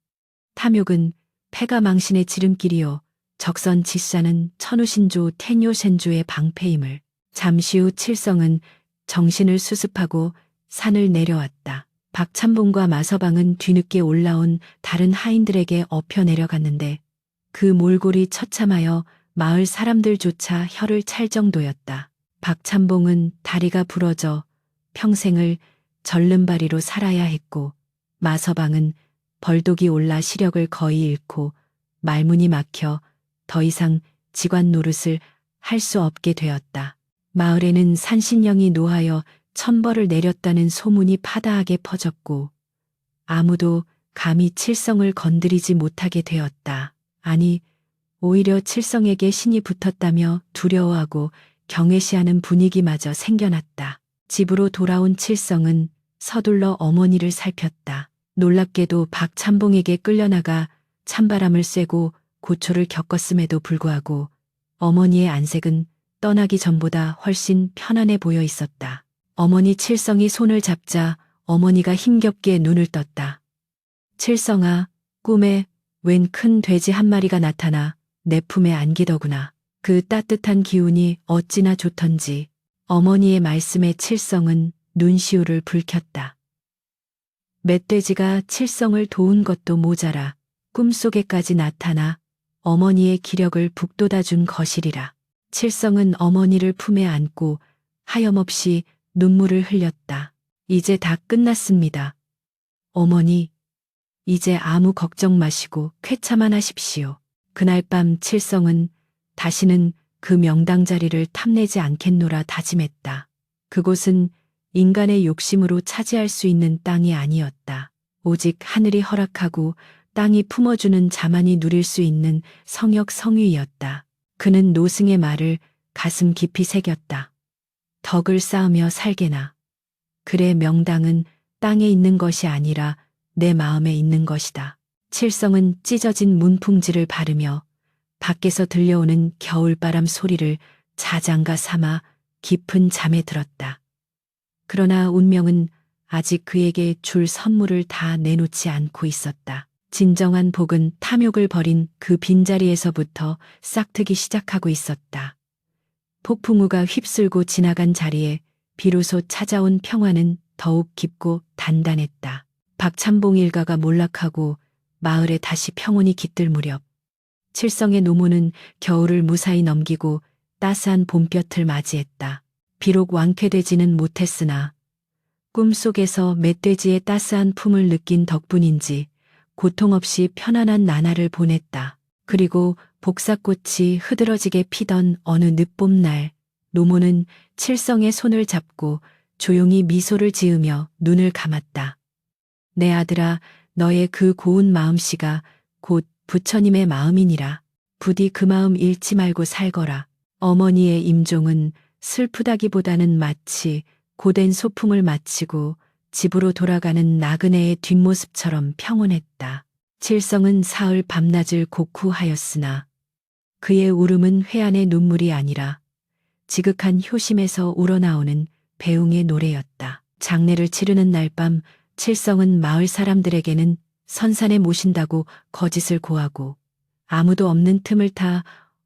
탐욕은 패가 망신의 지름길이요. 적선지사는 천우신조 텐요센조의 방패임을. 잠시 후 칠성은 정신을 수습하고 산을 내려왔다. 박찬봉과 마서방은 뒤늦게 올라온 다른 하인들에게 엎혀 내려갔는데 그 몰골이 처참하여 마을 사람들조차 혀를 찰 정도였다. 박찬봉은 다리가 부러져 평생을 절름발이로 살아야 했고 마서방은 벌독이 올라 시력을 거의 잃고 말문이 막혀 더 이상 직관 노릇을 할 수 없게 되었다. 마을에는 산신령이 노하여 천벌을 내렸다는 소문이 파다하게 퍼졌고 아무도 감히 칠성을 건드리지 못하게 되었다. 아니, 오히려 칠성에게 신이 붙었다며 두려워하고 경외시하는 분위기마저 생겨났다. 집으로 돌아온 칠성은 서둘러 어머니를 살폈다. 놀랍게도 박찬봉에게 끌려나가 찬바람을 쐬고 고초를 겪었음에도 불구하고 어머니의 안색은 떠나기 전보다 훨씬 편안해 보여 있었다. 어머니 칠성이 손을 잡자 어머니가 힘겹게 눈을 떴다. 칠성아, 꿈에 웬 큰 돼지 한 마리가 나타나 내 품에 안기더구나. 그 따뜻한 기운이 어찌나 좋던지. 어머니의 말씀에 칠성은 눈시울을 붉혔다. 멧돼지가 칠성을 도운 것도 모자라 꿈속에까지 나타나 어머니의 기력을 북돋아준 것이리라. 칠성은 어머니를 품에 안고 하염없이 눈물을 흘렸다. 이제 다 끝났습니다. 어머니, 이제 아무 걱정 마시고 쾌차만 하십시오. 그날 밤 칠성은 다시는 그 명당 자리를 탐내지 않겠노라 다짐했다. 그곳은 인간의 욕심으로 차지할 수 있는 땅이 아니었다. 오직 하늘이 허락하고 땅이 품어주는 자만이 누릴 수 있는 성역 성유이었다. 그는 노승의 말을 가슴 깊이 새겼다. 덕을 쌓으며 살게나. 그래 명당은 땅에 있는 것이 아니라 내 마음에 있는 것이다. 칠성은 찢어진 문풍지를 바르며 밖에서 들려오는 겨울바람 소리를 자장가 삼아 깊은 잠에 들었다. 그러나 운명은 아직 그에게 줄 선물을 다 내놓지 않고 있었다. 진정한 복은 탐욕을 버린 그 빈자리에서부터 싹트기 시작하고 있었다. 폭풍우가 휩쓸고 지나간 자리에 비로소 찾아온 평화는 더욱 깊고 단단했다. 박찬봉 일가가 몰락하고 마을에 다시 평온이 깃들 무렵 칠성의 노모는 겨울을 무사히 넘기고 따스한 봄볕을 맞이했다. 비록 완쾌되지는 못했으나 꿈속에서 멧돼지의 따스한 품을 느낀 덕분인지 고통 없이 편안한 나날을 보냈다. 그리고 복사꽃이 흐드러지게 피던 어느 늦봄날 노모는 칠성의 손을 잡고 조용히 미소를 지으며 눈을 감았다. 내 아들아, 너의 그 고운 마음씨가 곧 부처님의 마음이니라. 부디 그 마음 잃지 말고 살거라. 어머니의 임종은 슬프다기보다는 마치 고된 소풍을 마치고 집으로 돌아가는 나그네의 뒷모습처럼 평온했다. 칠성은 사흘 밤낮을 고쿠하였으나 그의 울음은 회한의 눈물이 아니라 지극한 효심에서 우러나오는 배웅의 노래였다. 장례를 치르는 날 밤 칠성은 마을 사람들에게는 선산에 모신다고 거짓을 고하고 아무도 없는 틈을 타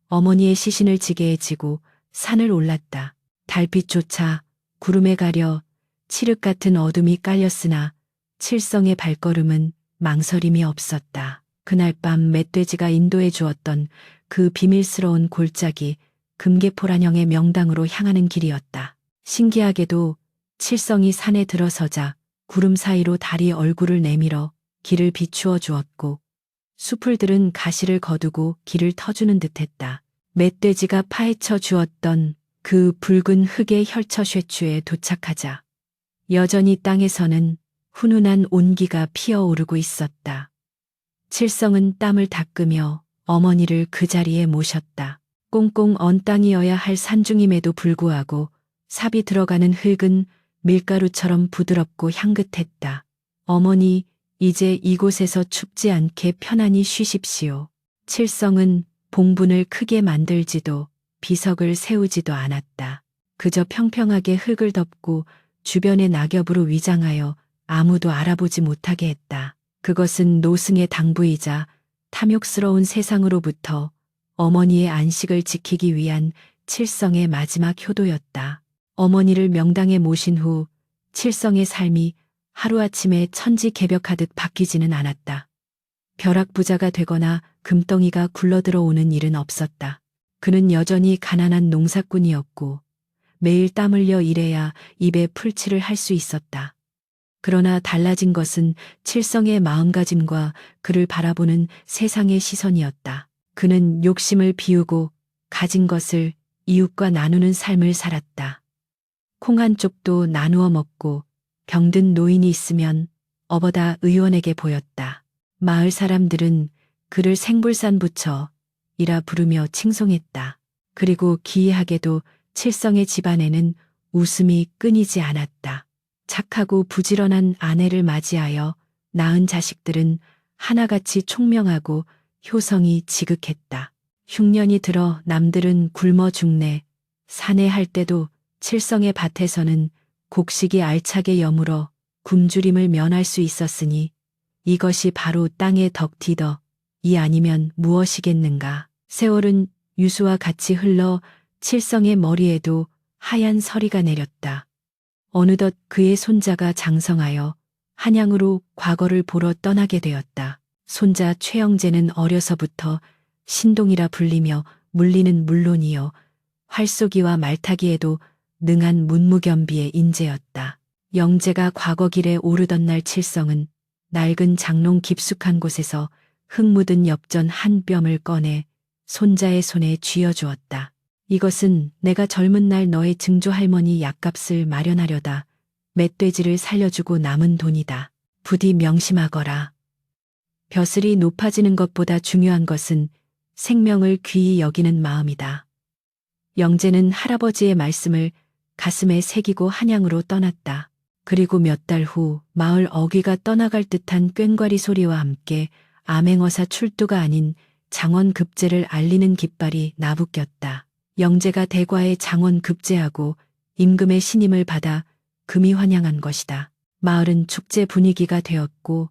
어머니의 시신을 지게에 지고 산을 올랐다. 달빛조차 구름에 가려 칠흑 같은 어둠이 깔렸으나 칠성의 발걸음은 망설임이 없었다. 그날 밤 멧돼지가 인도해 주었던 그 비밀스러운 골짜기 금계포란형의 명당으로 향하는 길이었다. 신기하게도 칠성이 산에 들어서자 구름 사이로 달이 얼굴을 내밀어 길을 비추어 주었고 수풀들은 가시를 거두고 길을 터주는 듯했다. 멧돼지가 파헤쳐 주었던 그 붉은 흙의 혈처 쇠추에 도착하자 여전히 땅에서는 훈훈한 온기가 피어오르고 있었다. 칠성은 땀을 닦으며 어머니를 그 자리에 모셨다. 꽁꽁 언 땅이어야 할 산중임에도 불구하고 삽이 들어가는 흙은 밀가루처럼 부드럽고 향긋했다. 어머니, 이제 이곳에서 춥지 않게 편안히 쉬십시오. 칠성은 봉분을 크게 만들지도 비석을 세우지도 않았다. 그저 평평하게 흙을 덮고 주변의 낙엽으로 위장하여 아무도 알아보지 못하게 했다. 그것은 노승의 당부이자 탐욕스러운 세상으로부터 어머니의 안식을 지키기 위한 칠성의 마지막 효도였다. 어머니를 명당에 모신 후 칠성의 삶이 하루아침에 천지개벽하듯 바뀌지는 않았다. 벼락부자가 되거나 금덩이가 굴러들어오는 일은 없었다. 그는 여전히 가난한 농사꾼이었고 매일 땀 흘려 일해야 입에 풀칠을 할 수 있었다. 그러나 달라진 것은 칠성의 마음가짐과 그를 바라보는 세상의 시선이었다. 그는 욕심을 비우고 가진 것을 이웃과 나누는 삶을 살았다. 콩 한 쪽도 나누어 먹고 병든 노인이 있으면 어버다 의원에게 보였다. 마을 사람들은 그를 생불산 부처이라 부르며 칭송했다. 그리고 기이하게도 칠성의 집안에는 웃음이 끊이지 않았다. 착하고 부지런한 아내를 맞이하여 낳은 자식들은 하나같이 총명하고 효성이 지극했다. 흉년이 들어 남들은 굶어 죽네. 사내할 때도 칠성의 밭에서는 곡식이 알차게 여물어 굶주림을 면할 수 있었으니 이것이 바로 땅의 덕티더 이 아니면 무엇이겠는가. 세월은 유수와 같이 흘러 칠성의 머리에도 하얀 서리가 내렸다. 어느덧 그의 손자가 장성하여 한양으로 과거를 보러 떠나게 되었다. 손자 최영재는 어려서부터 신동이라 불리며 물리는 물론이요 활쏘기와 말타기에도 능한 문무겸비의 인재였다. 영재가 과거 길에 오르던 날 칠성은 낡은 장롱 깊숙한 곳에서 흙 묻은 엽전 한 뼘을 꺼내 손자의 손에 쥐어주었다. 이것은 내가 젊은 날 너의 증조 할머니 약값을 마련하려다 멧돼지를 살려주고 남은 돈이다. 부디 명심하거라. 벼슬이 높아지는 것보다 중요한 것은 생명을 귀히 여기는 마음이다. 영재는 할아버지의 말씀을 가슴에 새기고 한양으로 떠났다. 그리고 몇 달 후 마을 어귀가 떠나갈 듯한 꽹과리 소리와 함께 암행어사 출두가 아닌 장원급제를 알리는 깃발이 나부꼈다. 영재가 대과에 장원급제하고 임금의 신임을 받아 금이 환영한 것이다. 마을은 축제 분위기가 되었고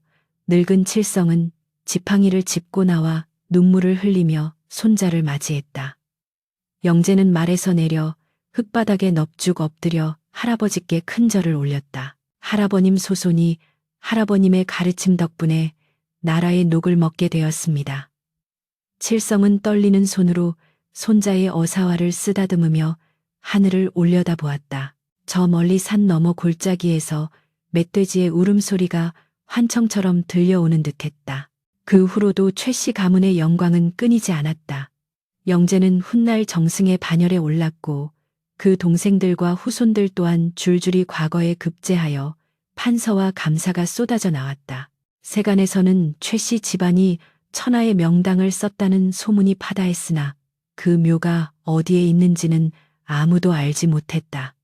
늙은 칠성은 지팡이를 짚고 나와 눈물을 흘리며 손자를 맞이했다. 영재는 말에서 내려 흙바닥에 넙죽 엎드려 할아버지께 큰 절을 올렸다. 할아버님 소손이 할아버님의 가르침 덕분에 나라의 녹을 먹게 되었습니다. 칠성은 떨리는 손으로 손자의 어사화를 쓰다듬으며 하늘을 올려다보았다. 저 멀리 산 너머 골짜기에서 멧돼지의 울음소리가 환청처럼 들려오는 듯했다. 그 후로도 최씨 가문의 영광은 끊이지 않았다. 영재는 훗날 정승의 반열에 올랐고 그 동생들과 후손들 또한 줄줄이 과거에 급제하여 판서와 감사가 쏟아져 나왔다. 세간에서는 최씨 집안이 천하의 명당을 썼다는 소문이 파다했으나 그 묘가 어디에 있는지는 아무도 알지 못했다.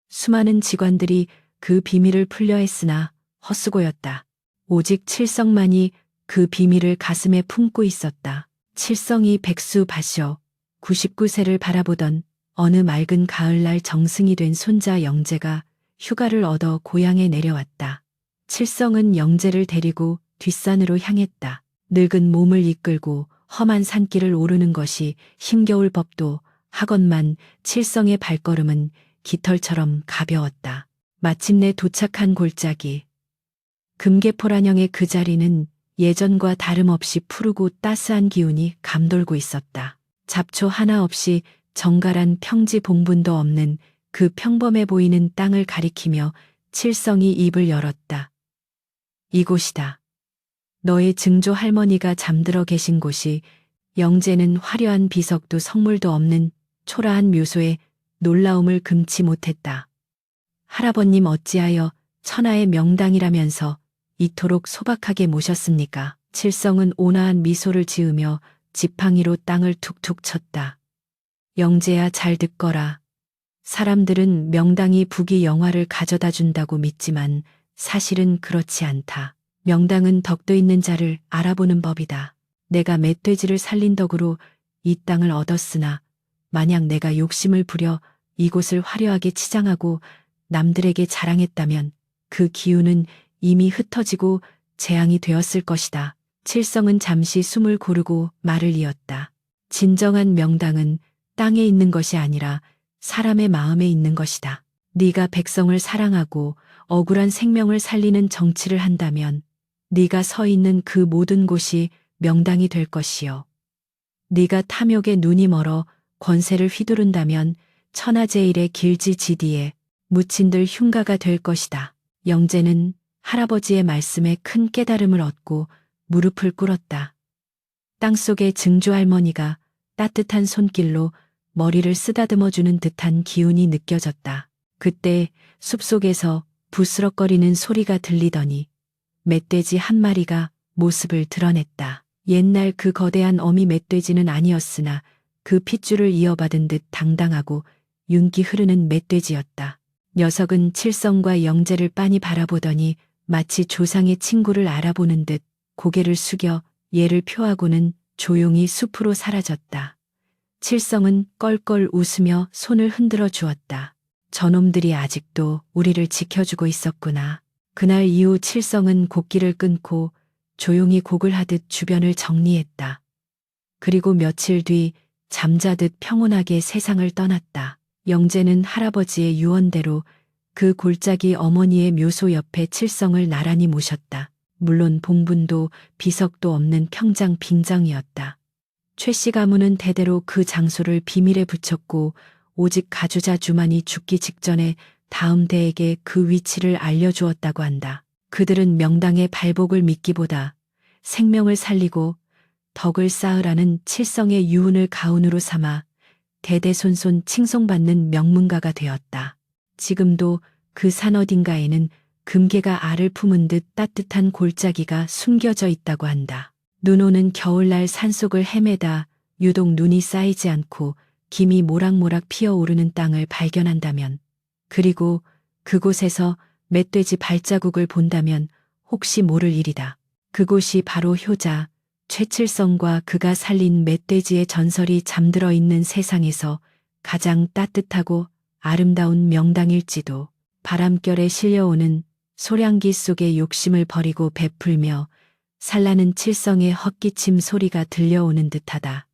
수많은 직관들이 그 비밀을 풀려 했으나 헛수고였다. 오직 칠성만이 그 비밀을 가슴에 품고 있었다. 칠성이 백수밭이어 99세를 바라보던 어느 맑은 가을날 정승이 된 손자 영재가 휴가를 얻어 고향에 내려왔다. 칠성은 영재를 데리고 뒷산으로 향했다. 늙은 몸을 이끌고 험한 산길을 오르는 것이 힘겨울 법도 하건만 칠성의 발걸음은 깃털처럼 가벼웠다. 마침내 도착한 골짜기. 금계포란형의 그 자리는 예전과 다름없이 푸르고 따스한 기운이 감돌고 있었다. 잡초 하나 없이 정갈한 평지 봉분도 없는 그 평범해 보이는 땅을 가리키며 칠성이 입을 열었다. 이곳이다. 너의 증조 할머니가 잠들어 계신 곳이. 영재는 화려한 비석도 성물도 없는 초라한 묘소에 놀라움을 금치 못했다. 할아버님 어찌하여 천하의 명당이라면서 이토록 소박하게 모셨습니까? 칠성은 온화한 미소를 지으며 지팡이로 땅을 툭툭 쳤다. 영재야 잘 듣거라. 사람들은 명당이 부귀 영화를 가져다 준다고 믿지만 사실은 그렇지 않다. 명당은 덕도 있는 자를 알아보는 법이다. 내가 멧돼지를 살린 덕으로 이 땅을 얻었으나 만약 내가 욕심을 부려 이곳을 화려하게 치장하고 남들에게 자랑했다면 그 기운은 이미 흩어지고 재앙이 되었을 것이다. 칠성은 잠시 숨을 고르고 말을 이었다. 진정한 명당은 땅에 있는 것이 아니라 사람의 마음에 있는 것이다. 네가 백성을 사랑하고 억울한 생명을 살리는 정치를 한다면 네가 서 있는 그 모든 곳이 명당이 될 것이요. 네가 탐욕에 눈이 멀어 권세를 휘두른다면 천하제일의 길지지디에 묻힌들 흉가가 될 것이다. 영재는 할아버지의 말씀에 큰 깨달음을 얻고 무릎을 꿇었다. 땅속의 증조 할머니가 따뜻한 손길로 머리를 쓰다듬어주는 듯한 기운이 느껴졌다. 그때 숲속에서 부스럭거리는 소리가 들리더니 멧돼지 한 마리가 모습을 드러냈다. 옛날 그 거대한 어미 멧돼지는 아니었으나 그 핏줄을 이어받은 듯 당당하고 윤기 흐르는 멧돼지였다. 녀석은 칠성과 영재를 빤히 바라보더니 마치 조상의 친구를 알아보는 듯 고개를 숙여 예를 표하고는 조용히 숲으로 사라졌다. 칠성은 껄껄 웃으며 손을 흔들어 주었다. 저놈들이 아직도 우리를 지켜주고 있었구나. 그날 이후 칠성은 곡기를 끊고 조용히 곡을 하듯 주변을 정리했다. 그리고 며칠 뒤 잠자듯 평온하게 세상을 떠났다. 영재는 할아버지의 유언대로 그 골짜기 어머니의 묘소 옆에 칠성을 나란히 모셨다. 물론 봉분도 비석도 없는 평장 빈장이었다. 최 씨 가문은 대대로 그 장소를 비밀에 붙였고 오직 가주자 주만이 죽기 직전에 다음 대에게 그 위치를 알려주었다고 한다. 그들은 명당의 발복을 믿기보다 생명을 살리고 덕을 쌓으라는 칠성의 유훈을 가훈으로 삼아 대대손손 칭송받는 명문가가 되었다. 지금도 그 산 어딘가에는 금괴가 알을 품은 듯 따뜻한 골짜기가 숨겨져 있다고 한다. 눈 오는 겨울날 산속을 헤매다 유독 눈이 쌓이지 않고 김이 모락모락 피어오르는 땅을 발견한다면, 그리고 그곳에서 멧돼지 발자국을 본다면 혹시 모를 일이다. 그곳이 바로 효자 최칠성과 그가 살린 멧돼지의 전설이 잠들어 있는 세상에서 가장 따뜻하고 아름다운 명당일지도. 바람결에 실려오는 소량기 속에 욕심을 버리고 베풀며 살라는 칠성의 헛기침 소리가 들려오는 듯하다.